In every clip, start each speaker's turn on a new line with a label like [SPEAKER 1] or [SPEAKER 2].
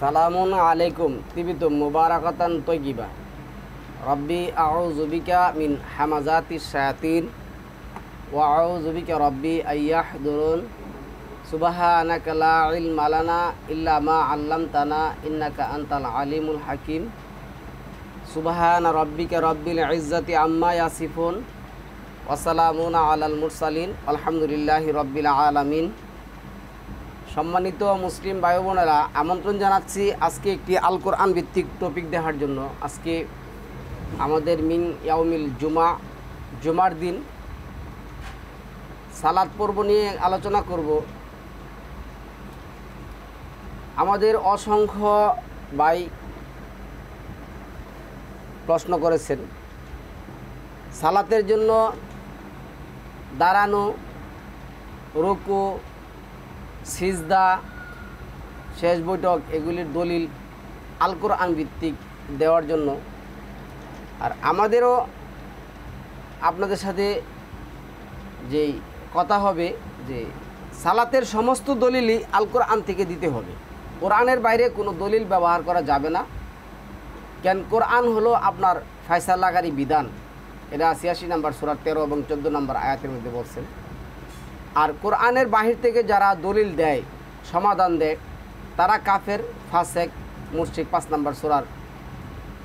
[SPEAKER 1] সালামুন আলাইকুম তিবিতুম মুবারাকাতান তয়্যিবা। রব্বি আউযু বিকা মিন হামাযাতিশ শায়াতিন ওয়া আউযু বিকা রব্বি আইয়াহদুরুন। সুবহানাকা লা ইলমা লানা ইল্লা মা আল্লামতানা ইন্নাকা আনতাল আলিমুল হাকিম। সুবহানা রব্বিকা রব্বিল ইজ্জাতি আম্মা ইয়াসিফুন ওয়া সালামুন আলাল মুরসালিন আলহামদুলিল্লাহি রব্বিল আলামিন। সম্মানিত মুসলিম ভাই বোনেরা, আমন্ত্রণ জানাচ্ছি আজকে একটি আল কোরআন ভিত্তিক টপিক দেখার জন্য। আজকে আমাদের মিন ইয়াউমিল জুমার দিন সালাত পর্ব নিয়ে আলোচনা করব। আমাদের অসংখ্য ভাই প্রশ্ন করেছেন সালাতের জন্য দাঁড়ানো, রুকু, সিজদা, শেষ বৈঠক এগুলির দলিল আল কোরআন ভিত্তিক দেওয়ার জন্য। আর আমাদেরও আপনাদের সাথে যেই কথা হবে যে সালাতের সমস্ত দলিলই আল কোরআন থেকে দিতে হবে, কোরআনের বাইরে কোনো দলিল ব্যবহার করা যাবে না। কেন, কোরআন হলো আপনার ফয়সালাকারী বিধান। এটা ৮৬ নম্বর সূরা ১৩ এবং ১৪ নম্বর আয়াতের মধ্যে বলছেন। আর কোরআনের বাহির থেকে যারা দলিল দেয়, সমাধান দেয়, তারা কাফের, ফাসেক, মুশরিক। ৫ নম্বর সূরার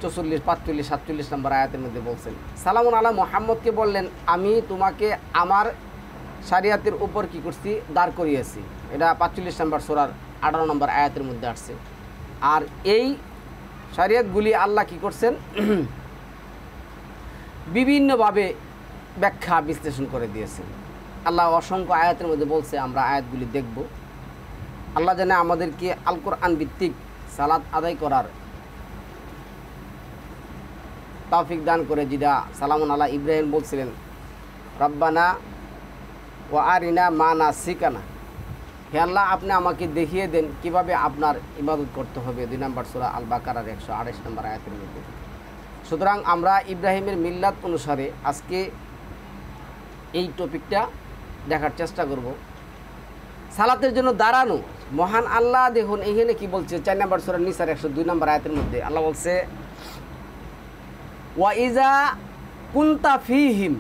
[SPEAKER 1] ৪৪, ৪৫, ৪৭ নম্বর আয়াতের মধ্যে বলছেন। সালামুন আলা মুহাম্মদকে বললেন, আমি তোমাকে আমার শরিয়াতের উপর কি করছি, দাঁড় করিয়েছি। এটা ৪৫ নম্বর সূরার ১৮ নম্বর আয়াতের মধ্যে আসছে। আর এই শরিয়াতগুলি আল্লাহ কি করছেন, বিভিন্নভাবে ব্যাখ্যা বিশ্লেষণ করে দিয়েছেন। আল্লাহ অসংখ্য আয়াতের মধ্যে বলছে, আমরা আয়াতগুলি দেখব। আল্লাহ জানে আমাদেরকে আল কোরআন ভিত্তিক সালাত আদায় করার তৌফিক দান করে। যেটা সালামুন আলা ইব্রাহিম বলছিলেন, রব্বানা ওয়া আরিনা মানাসিকানা, হে আল্লাহ আপনি আমাকে দেখিয়ে দেন কিভাবে আপনার ইবাদত করতে হবে। ২ নম্বর সূরা আল বাকারার ১২৮ নম্বর আয়াতের মধ্যে। সুতরাং আমরা ইব্রাহিমের মিল্লাত অনুসারে আজকে এই টপিকটা দেখার চেষ্টা করব। সালাতের জন্য দাঁড়ানো, মহান আল্লাহ দেখুন এখানে কি বলছে। ৪ নম্বর সূরা নিসার ১০২ নম্বর আয়াতের মধ্যে আল্লাহ বলছে, ওয়া ইজা কুনতা ফিহিম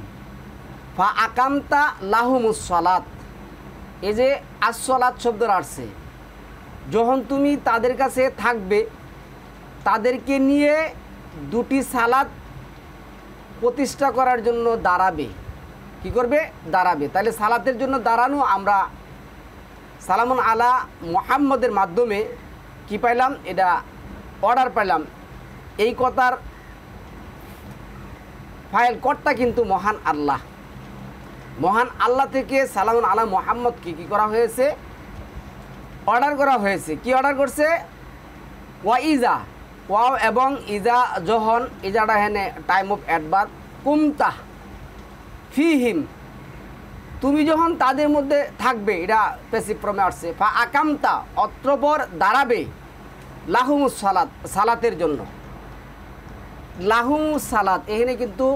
[SPEAKER 1] ফা আকামতা লাহুমুস সালাত। এই যে আসসালাত শব্দটা আসছে, যখন তুমি তাদের কাছে থাকবে, তাদেরকে নিয়ে দুটি সালাত প্রতিষ্ঠা করার জন্য দাঁড়াবে। কি করবে? দাঁড়াবে। তাহলে সালাতের জন্য দাঁড়ানো আমরা সালামুন আলা মুহাম্মদের মাধ্যমে কি পাইলাম, এটা অর্ডার পাইলাম। এই কথার ফাইল কর্তা কিন্তু মহান আল্লাহ। মহান আল্লাহ থেকে সালামুন আলা মুহাম্মদকে কি করা হয়েছে, অর্ডার করা হয়েছে। কি অর্ডার করছে? ওয়া ইজা, ওয়াও এবং ইজা, যখন, ইজাটা হেনে টাইম অফ অ্যাডভার্ব, কুমতা ফিহিম, তুমি যখন তাদের মধ্যে থাকবে, এটা প্যাসিভ ফর্মে আসছে। ফা আকামতা, অত্রপর দাঁড়াবে, লাহুমুস সালাত, সালাতের জন্য। লাহুমুস সালাত এখানে কিন্তু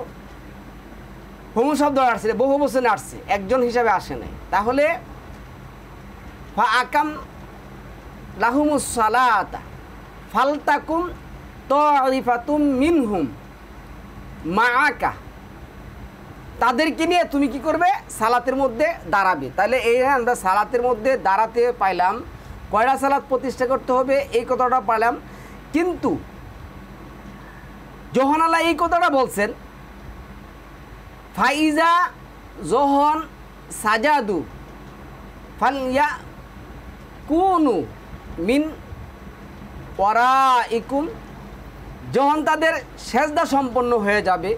[SPEAKER 1] হুম শব্দ আসছে, বহু বচনে আসছে, একজন হিসাবে আসে নাই। তাহলে ফা আকাম লাহুমুস সালাত ফালতাকুম তাইফাতুম মিনহুম মাআকা, তাদেরকে নিয়ে তুমি কি করবে, সালাতের মধ্যে দাঁড়াবে। তাহলে এই আমরা সালাতের মধ্যে দাঁড়াতে পাইলাম, কয়টা সালাত প্রতিষ্ঠা করতে হবে এই কথাটা পাইলাম। কিন্তু যখন আল্লাহ এই কথাটা বলছেন, ফাইজা যখন সাজাদু ফালিয়া কুনু মিন ওয়ারাইকুম, যখন তাদের সেজদা সম্পন্ন হয়ে যাবে,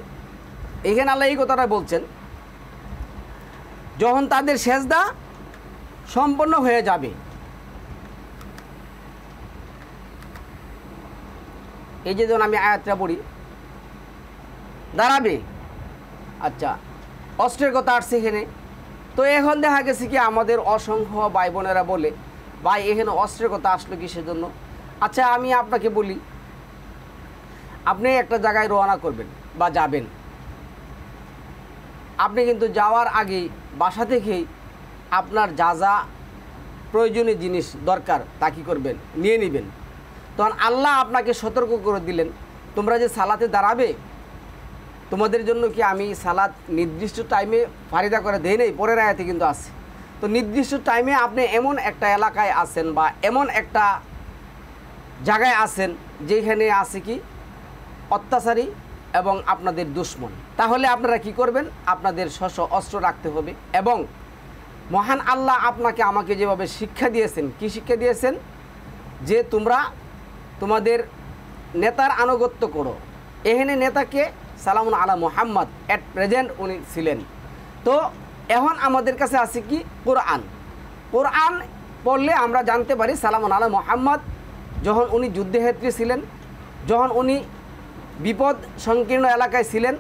[SPEAKER 1] এখানে আল্লাহ এই কথাটা বলছেন, যখন তাদের সেজদা সম্পন্ন হয়ে যাবে। এই যে যখন আমি আয়াতটা পড়ি, দাঁড়াবে, আচ্ছা অস্ত্রের কথা আসছে এখানে। তো এখন দেখা গেছে কি আমাদের অসংখ্য ভাই বোনেরা বলে, ভাই এখানে অস্ত্রের কথা আসলো কিসের জন্য? আচ্ছা আমি আপনাকে বলি, আপনি একটা জায়গায় রওনা করবেন বা যাবেন, আপনি কিন্তু যাওয়ার আগেই বাসা থেকেই আপনার যা যা প্রয়োজনীয় জিনিস দরকার তা কী করবেন, নিয়ে নেবেন। তখন আল্লাহ আপনাকে সতর্ক করে দিলেন, তোমরা যে সালাতে দাঁড়াবে, তোমাদের জন্য কি আমি সালাত নির্দিষ্ট টাইমে ফারিদা করে দেই নেই? পরের আয়াতে কিন্তু আছে। তো নির্দিষ্ট টাইমে আপনি এমন একটা এলাকায় আছেন বা এমন একটা জায়গায় আছেন যেখানে আছে কি অত্যাচারী এবং আপনাদের দুশ্মন, তাহলে আপনারা কি করবেন? আপনাদের অস্ত্র রাখতে হবে। এবং মহান আল্লাহ আপনাকে আমাকে যেভাবে শিক্ষা দিয়েছেন, কি শিক্ষা দিয়েছেন? যে তোমরা তোমাদের নেতার আনুগত্য করো। এখানে নেতাকে সালামুন আলা মুহাম্মদ, অ্যাট প্রেজেন্ট উনি ছিলেন। তো এখন আমাদের কাছে আছে কি? কোরআন। কোরআন পড়লে আমরা জানতে পারি সালামুন আলা মুহাম্মদ যখন উনি যুদ্ধক্ষেত্রে ছিলেন, যখন উনি বিপদ সংকীর্ণ এলাকায় ছিলেন,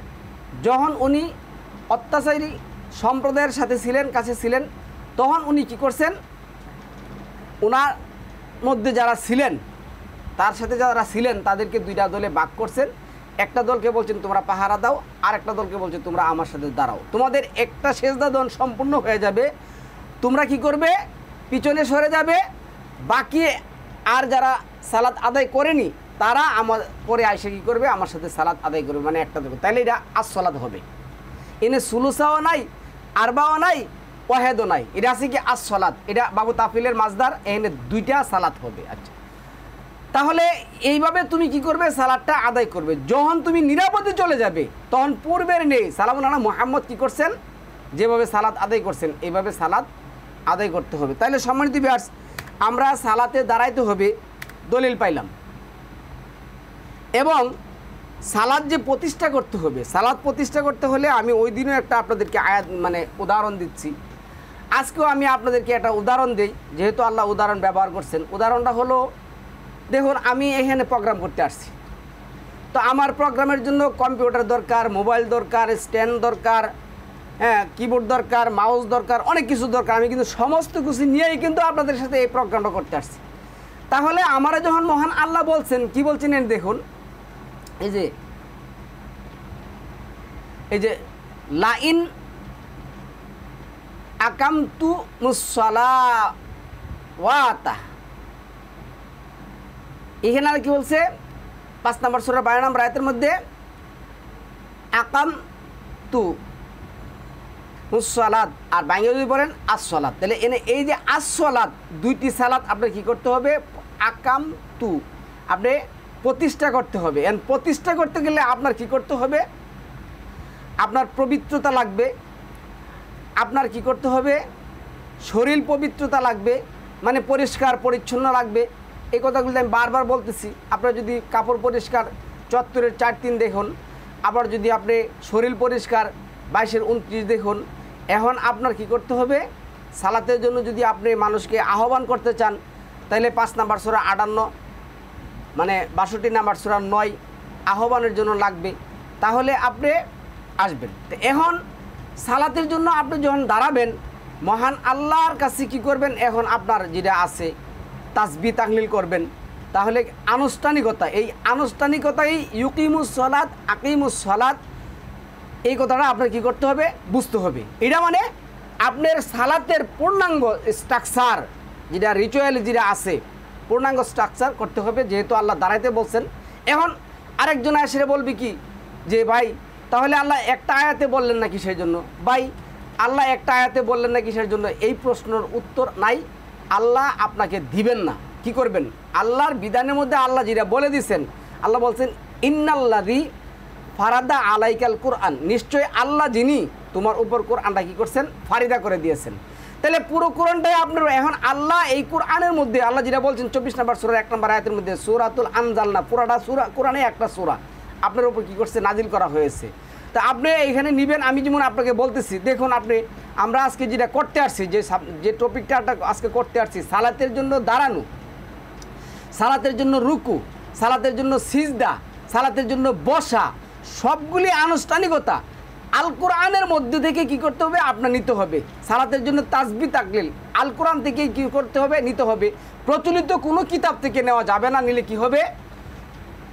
[SPEAKER 1] যখন উনি অত্যাচারী সম্প্রদায়ের সাথে ছিলেন, কাছে ছিলেন, তখন উনি কি করছেন? ওনার মধ্যে যারা ছিলেন, তার সাথে যারা ছিলেন তাদেরকে দুইটা দলে ভাগ করছেন। একটা দলকে বলছেন তোমরা পাহারা দাও, আর একটা দলকে বলছেন তোমরা আমার সাথে দাঁড়াও। তোমাদের একটা সেজদা দান সম্পূর্ণ হয়ে যাবে, তোমরা কি করবে? পিছনে সরে যাবে। বাকি আর যারা সালাত আদায় করেনি তারা আমার পরে আইসে কী করবে? আমার সাথে সালাত আদায় করবে, মানে একটা দেবে। তাহলে এটা আসসালাত হবে। এনে সুলুসাও নাই, আরবাও নাই, ওয়াহেদও নাই, এটা আছে কি আসসালাত। এটা বাবু তাফিলের মাজদার, এখানে দুইটা সালাত হবে। আচ্ছা, তাহলে এইভাবে তুমি কি করবে? সালাতটা আদায় করবে। যখন তুমি নিরাপদে চলে যাবে তখন পূর্বের নেই সালামুন আলা মুহাম্মদ কি করছেন? যেভাবে সালাত আদায় করছেন এইভাবে সালাত আদায় করতে হবে। তাহলে সম্মানিত ভিউয়ার্স, আমরা সালাতে দাঁড়াইতে হবে, দলিল পাইলাম। এবং সালাত যে প্রতিষ্ঠা করতে হবে, সালাত প্রতিষ্ঠা করতে হলে আমি ওই দিনও একটা আপনাদেরকে আয়াত মানে উদাহরণ দিচ্ছি, আজকেও আমি আপনাদেরকে একটা উদাহরণ দিই, যেহেতু আল্লাহ উদাহরণ ব্যবহার করছেন। উদাহরণটা হলো, দেখুন আমি এখানে প্রোগ্রাম করতে আসছি, তো আমার প্রোগ্রামের জন্য কম্পিউটার দরকার, মোবাইল দরকার, স্ট্যান্ড দরকার, হ্যাঁ, কিবোর্ড দরকার, মাউস দরকার, অনেক কিছু দরকার। আমি কিন্তু সমস্ত কিছু নিয়েই কিন্তু আপনাদের সাথে এই প্রোগ্রামটা করতে আসছি। তাহলে আমারা যখন মহান আল্লাহ বলছেন, কি বলছেন দেখুন, এই যে লাইন আকামতু মুসসালাওয়াতা, এখানে আর কি বলছে? 5 নম্বর সূরা 12 নম্বর আয়াতের মধ্যে আকামতু মুসসালাত, আর বাংলা যদি বলেন আসসালাত। তাহলে এনে এই যে আসসালাত, দুইটি সালাত আপনার কি করতে হবে? আকামতু, আপনি প্রতিষ্ঠা করতে হবে। এন্ড প্রতিষ্ঠা করতে গেলে আপনার কি করতে হবে? আপনার পবিত্রতা লাগবে, আপনার কি করতে হবে? শরীর পবিত্রতা লাগবে, মানে পরিষ্কার পরিচ্ছন্ন লাগবে। এই কথাগুলো আমি বারবার বলতেছি। আপনার যদি কাপড় পরিষ্কার 74-এর 4-3 দেখুন, আবার যদি আপনি শরীর পরিষ্কার 22-এর 29 দেখুন। এখন আপনার কি করতে হবে? সালাতের জন্য যদি আপনি মানুষকে আহ্বান করতে চান, তাহলে 5 নম্বর সূরা 58 মানে 62 নম্বর সূরা 9 আহ্বানের জন্য লাগবে, তাহলে আপনি আসবেন। তো এখন সালাতের জন্য আপনি যখন দাঁড়াবেন, মহান আল্লাহর কাছে কি করবেন? এখন আপনার যেটা আছে তাসবিহ তাহলিল করবেন। তাহলে আনুষ্ঠানিকতা, এই আনুষ্ঠানিকতাই ইউকিমুস সালাত আকিমুস সালাত, এই কথাটা আপনার কি করতে হবে? বুঝতে হবে। এটা মানে আপনার সালাতের পূর্ণাঙ্গ স্ট্রাকচার, যেটা রিচুয়াল যেটা আছে, পূর্ণাঙ্গ স্ট্রাকচার করতে হবে, যেহেতু আল্লাহ দাঁড়াইতে বলছেন। এখন আরেকজন এসে বলবে কি যে ভাই তাহলে আল্লাহ একটা আয়াতে বললেন না কিসের জন্য? ভাই আল্লাহ একটা আয়াতে বললেন না কিসের জন্য? এই প্রশ্নের উত্তর নাই, আল্লাহ আপনাকে দিবেন না। কি করবেন? আল্লাহর বিধানের মধ্যে আল্লাহ যেটা বলে দিয়েছেন, আল্লাহ বলছেন ইন্নাল্লাযী ফারাদা আলাইকাল কুরআন, নিশ্চয় আল্লাহ যিনি তোমার উপর কোরআনটা কি করছেন? ফারিদা করে দিয়েছেন। তাহলে পুরো কোরআনটাই আপনার। এখন আল্লাহ এই কোরআনের মধ্যে আল্লাহ যেটা বলছেন 24 নম্বর সূরার 1 নম্বর আয়াতের মধ্যে, সূরাতুল আনজালনা, পুরাটা সূরা কোরআনে একটা সূরা আপনার উপর কি করছে? নাজিল করা হয়েছে। তা আপনি এখানে নেবেন। আমি যেমন আপনাকে বলতেছি, দেখুন আমরা আজকে যেটা করতে আসছি, যে টপিকটা আজকে করতে আসছি, সালাতের জন্য দাঁড়ানো, সালাতের জন্য রুকু, সালাতের জন্য সিজদা, সালাতের জন্য বসা, সবগুলি আনুষ্ঠানিকতা আল কোরআনের মধ্যে থেকে কি করতে হবে? আপনার নিতে হবে। সালাতের জন্য তাসবিহ তাকলিল আল কোরআন থেকে কি করতে হবে? নিতে হবে। প্রচলিত কোনো কিতাব থেকে নেওয়া যাবে না, নিলে কি হবে?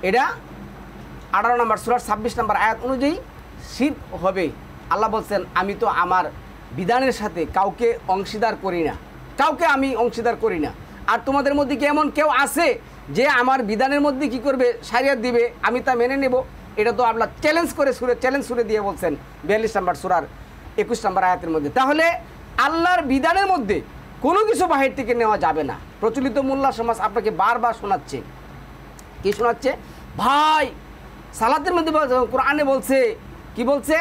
[SPEAKER 1] এটা 18 নম্বর সূরার 26 নম্বর আয়াত অনুযায়ী শিরক হবে। আল্লাহ বলছেন আমি তো আমার বিধানের সাথে কাউকে অংশীদার করি না, কাউকে আমি অংশীদার করি না। আর তোমাদের মধ্যে কি এমন কেউ আছে যে আমার বিধানের মধ্যে কি করবে, শরিয়ত দিবে, আমি তা মেনে নেব। এটা তো আল্লাহ চ্যালেঞ্জ সুরে দিয়ে বলছেন 42 নম্বর সূরার 21 নম্বর আয়াতের মধ্যে। তাহলে আল্লাহর বিধানের মধ্যে কোনো কিছু বাহির থেকে নেওয়া যাবে না। প্রচলিত মোল্লা সমাজ আপনাকে বারবার শোনাচ্ছে, কি শোনাচ্ছে, ভাই সালাতের মধ্যে কোরআনে বলছে, কি বলছে,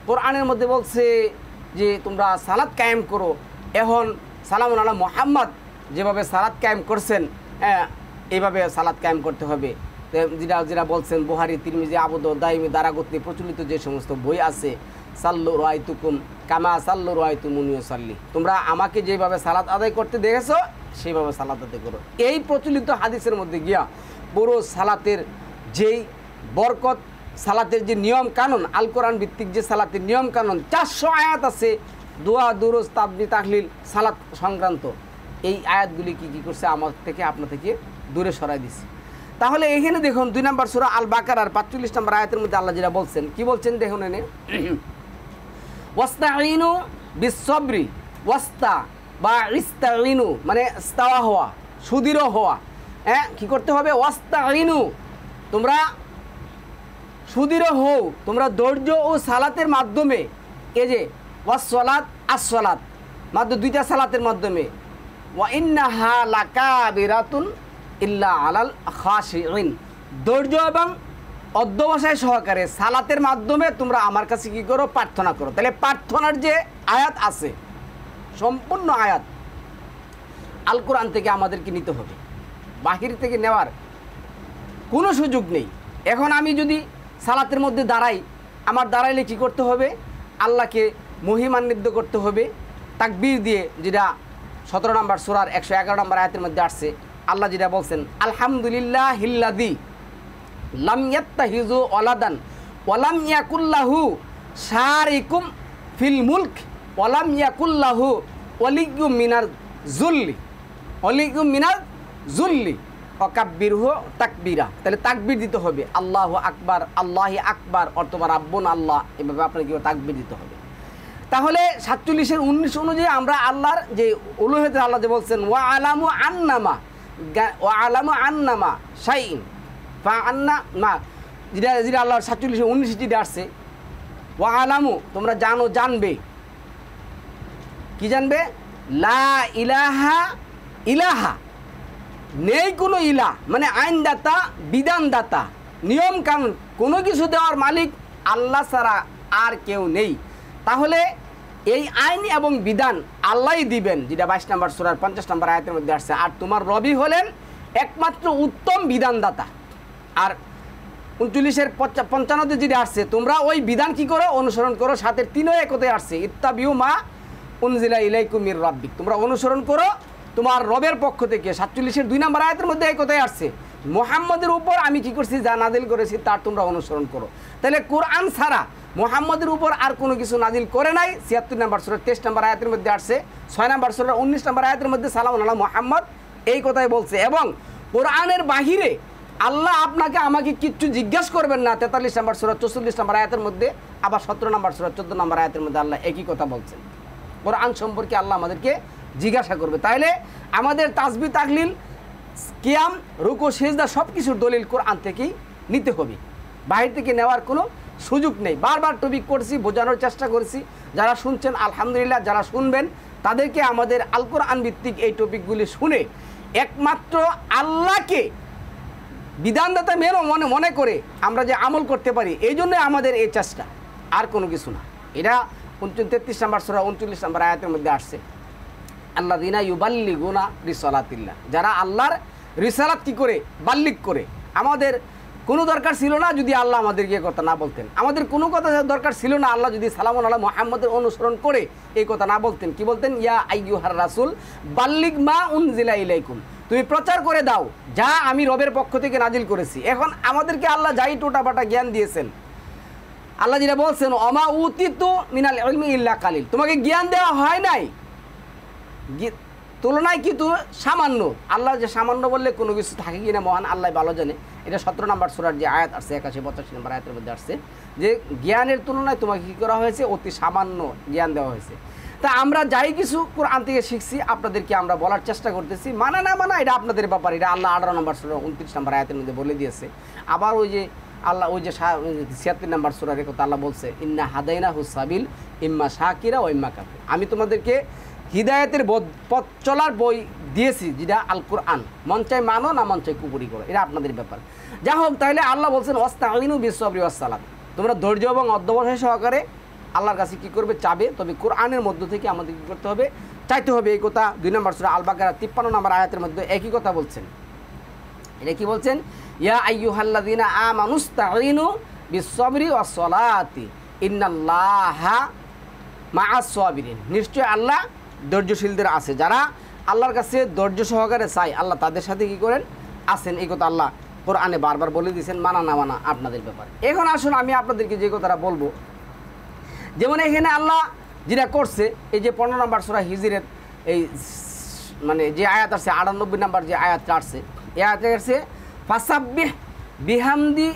[SPEAKER 1] কোরআনের মধ্যে বলছে যে তোমরা সালাত কায়েম করো। এখন সালামুন আলা মুহাম্মদ যেভাবে সালাত কায়েম করছেন, এইভাবে সালাত কায়েম করতে হবে। যেটা বলছেন বুখারী, তিরমিজি, আবু দাউদ, দাইমি, দারাকুতনি, প্রচলিত যে সমস্ত বই আছে, সাল্লু রাআইতুকুম কামা সাল্লু রাআইতুমুনি উসাল্লি, তোমরা আমাকে যেভাবে সালাত আদায় করতে দেখেছো সেইভাবে সালাত আদায় করো। এই প্রচলিত হাদিসের মধ্যে গিয়া পুরো সালাতের যেই বরকত, সালাতের যে নিয়ম কানুন, আল কোরআন ভিত্তিক যে সালাতের নিয়ম কানুন 400 আয়াত আছে, দোয়া, দুরুজ, তাসবিহ, তাহলিল, সালাত সংক্রান্ত। এই আয়াতগুলি কি করছে, আমার থেকে আপনা থেকে দূরে সরাই দিছে। তাহলে এখানে দেখুন 2 নম্বর সূরা আল বাকারার 45 নম্বর আয়াতের মধ্যে আল্লাহ যেটা বলছেন, কি বলছেন দেখুন এনে, ওয়াস্তাঈনু বিস-সাবরি, ওয়াস্তা বা ইস্তাঈনু মানে ইস্তাওয়া হওয়া, সুদৃঢ় হওয়া। কি করতে হবে, ওয়াস্তাঈনু, তোমরা সুদৃঢ় হও, তোমরা ধৈর্য ও সালাতের মাধ্যমে, এই যে ওয়াস-সালাত আস-সালাত মাত্র 2টা সালাতের মাধ্যমে, ওয়া ইন্নাহা লাকাবিরাতুন ইল্লা আলাল খাশিঈন, ধৈর্য এবং অধ্যবসায় সহকারে সালাতের মাধ্যমে তোমরা আমার কাছে কি করো, প্রার্থনা করো। তাহলে প্রার্থনার যে আয়াত আছে, সম্পূর্ণ আয়াত আল কোরআন থেকে আমাদেরকে নিতে হবে, বাহির থেকে নেওয়ার কোনো সুযোগ নেই। এখন আমি যদি সালাতের মধ্যে দাঁড়াই, আমার দাঁড়াইলে কি করতে হবে, আল্লাহকে মহিমান্বিত করতে হবে তাকবীর দিয়ে, যেটা 17 নম্বর সূরার 111 নম্বর আয়াতের মধ্যে আসছে। আল্লাহ যেটা বলছেন, আলহামদুলিল্লাহিল্লাযী লাম ইয়াত্তাহিযু ওয়ালাদান ওয়া লাম ইয়াকুল্লাহু শারিকুম ফিল মুলক ওয়া লাম ইয়াকুল্লাহু ওয়ালিয়্যুম মিনাল যুল্লি ওয়াকাব্বিরহু তাকবীরা। তাহলে তাকবীর দিতে হবে, আল্লাহু আকবার, আল্লাহি আকবার, অথবা রাব্বুন আল্লাহ, এভাবে আপনাকে তাকবীর দিতে হবে। তাহলে 47-এর 19 অনুযায়ী আমরা আল্লাহর যে উলুহিয়তের আল্লাহ যে বলছেন, ওয়া আলামু আন্নামা শাইইন ফা আন্না মা, যেটা আল্লাহর 47-এর 19 যেটা আসছে, ওয়া আলামু, তোমরা জানো, জানবে, কি জানবে, লা ইলাহা ইলাহা, নেই কোনো ইলাহ, মানে আইনদাতা, বিধানদাতা, নিয়ম কানুন, কোনো কিছু দেওয়ার মালিক আল্লাহ ছাড়া আর কেউ নেই। তাহলে এই আইন এবং বিধান আল্লাহই দিবেন, যেটা 22 নম্বর সূরার 50 নম্বর আয়াতের মধ্যে আসছে। আর তোমার রবি হলেন একমাত্র উত্তম বিধানদাতা। আর 39-এর 55 যেটা আসছে, তোমরা ওই বিধান কি করো, অনুসরণ করো। 7-এর 3 একতে আসছে, ইত্তাবিউ মা উনজিলা ইলাইকুম মির রাব্বিক, তোমরা অনুসরণ করো তোমার রবের পক্ষ থেকে। 47-এর 2 নম্বর আয়াতের মধ্যে এই কথাই আসছে, মুহাম্মদের উপর আমি কি করছি, যা নাজিল করেছি তার তোমরা অনুসরণ করো। তাহলে কোরআন ছাড়া মুহাম্মদের উপর আর কোনো কিছু নাজিল করে নাই। 76 নম্বর সূরা 23 নম্বর আয়াতের মধ্যে আসছে। 6 নম্বর সূরা 19 নম্বর আয়াতের মধ্যে সালামুন আলা মুহাম্মদ এই কথাই বলছে। এবং কোরআনের বাহিরে আল্লাহ আপনাকে আমাকে কিচ্ছু জিজ্ঞাসা করবেন না। 43 নম্বর সূরা 44 নম্বর আয়াতের মধ্যে, আবার 17 নম্বর সূরা 14 নম্বর আয়াতের মধ্যে আল্লাহ একই কথা বলছেন। কোরআন সম্পর্কে আল্লাহ আমাদেরকে জিজ্ঞাসা করবে। তাইলে আমাদের তাসবিহ, তাহলিল, কিয়াম, রুকু, সিজদা সব কিছুর দলিল কোরআন থেকেই নিতে হবে, বাহির থেকে নেওয়ার কোনো সুযোগ নেই। বারবার টপিক করছি, বোঝানোর চেষ্টা করেছি। যারা শুনছেন আলহামদুলিল্লাহ, যারা শুনবেন তাদেরকে আমাদের আল কোরআন ভিত্তিক এই টপিকগুলি শুনে একমাত্র আল্লাহকে বিধানদাতা মনে করে আমরা যে আমল করতে পারি, এই জন্য আমাদের এই চেষ্টা, আর কোনো কিছু না। এটা 33 নম্বর সূরা 39 নম্বর আয়াতের মধ্যে আসছে, আল্লাযীনা ইউবাল্লিগুনা রিসালাতিল্লাহ, যারা আল্লাহর রিসালাত কি করে, বাল্লিগ করে। আমাদের কোনো দরকার ছিল না যদি আল্লাহ আমাদেরকে কথা না বলতেন, আমাদের কোনো কথা দরকার ছিল না আল্লাহ যদি সালামুন আলা মুহাম্মদের অনুসরণ করে এই কথা না বলতেন। কি বলতেন, ইয়া আইয়ুহার রাসূল বাল্লিগ মা উনজিলা ইলাইকুম, তুমি প্রচার করে দাও যা আমি রবের পক্ষ থেকে নাজিল করেছি। এখন আমাদেরকে আল্লাহ যাই টোটাপাটা জ্ঞান দিয়েছেন, আল্লাহ যেটা বলছেন, ওমা উতিতু মিনাল ইলমি ইল্লা কালিল, তোমাকে জ্ঞান দেওয়া হয় নাই তুলনায় কিন্তু সামান্য। আল্লাহ যে সামান্য বললে কোনো কিছু থাকে কিনা মহান আল্লাহ ভালো জানে। এটা 17 নম্বর সূরার যে আয়াত আসছে 81-85 নম্বর আয়াতের মধ্যে আসছে যে জ্ঞানের তুলনায় তোমাকে কী করা হয়েছে, অতি সামান্য জ্ঞান দেওয়া হয়েছে। তা আমরা যাই কিছু কোরআন থেকে শিখছি আপনাদেরকে আমরা বলার চেষ্টা করতেছি, মানা না মানা এটা আপনাদের ব্যাপার। এটা আল্লাহ 18 নম্বর সূরা 29 নম্বর আয়াতের মধ্যে বলে দিয়েছে। আবার ওই যে আল্লাহ ওই যে 76 নম্বর সূরার কথা আল্লাহ বলছে, ইন্না হাদাইনাহু সাবিল ইম্মা শাকিরা ওয়া ইম্মা কাফুর। আমি তোমাদেরকে হিদায়াতের পথ চলার বই দিয়েছি, যেটা আল কোরআন। মন চাই মানো, না মন চাই কুপুরি করো, এটা আপনাদের ব্যাপার। যা হোক, তাহলে আল্লাহ বলছেন ওয়াস্তাঈনু বিস-সাবরি ওয়াস-সালাত, তোমরা ধৈর্য এবং অধ্যবসায় সহকারে আল্লাহর কাছে কী করবে, চাবে। তবে কোরআনের মধ্য থেকে আমাদের কী করতে হবে, চাইতে হবে। এই কথা 2 নম্বর সূরা আল বাকারা 53 নম্বর আয়াতের মধ্যে একই কথা বলছেন। এটা কি বলছেন, ইয়া আইয়ুহাল্লাযীনা আমানুস্তাঈনু বিস-সাবরি ওয়াস-সালাতি ইন্নাল্লাহা মা'আস-সাবিরিন। নিশ্চয় আল্লাহ ধৈর্যশীলদের আছে, যারা আল্লাহর কাছে ধৈর্য সহকারে চায় আল্লাহ তাদের সাথে কি করেন, আছেন। এই কথা আল্লাহ কোরআনে বারবার বলে দিয়েছেন। মানা না মানা আপনাদের ব্যাপার। এখন আসুন আমি আপনাদেরকে যে কথাটা বলবো, যেমন এখানে আল্লাহ যেটা করছে, এই যে 15 নম্বর সূরা হিজরের এই মানে যে আয়াত আছে, 98 নম্বর যে আয়াতটা আসছে, এই আয়াতে আসছে ফাসাব্বিহ বিহামদি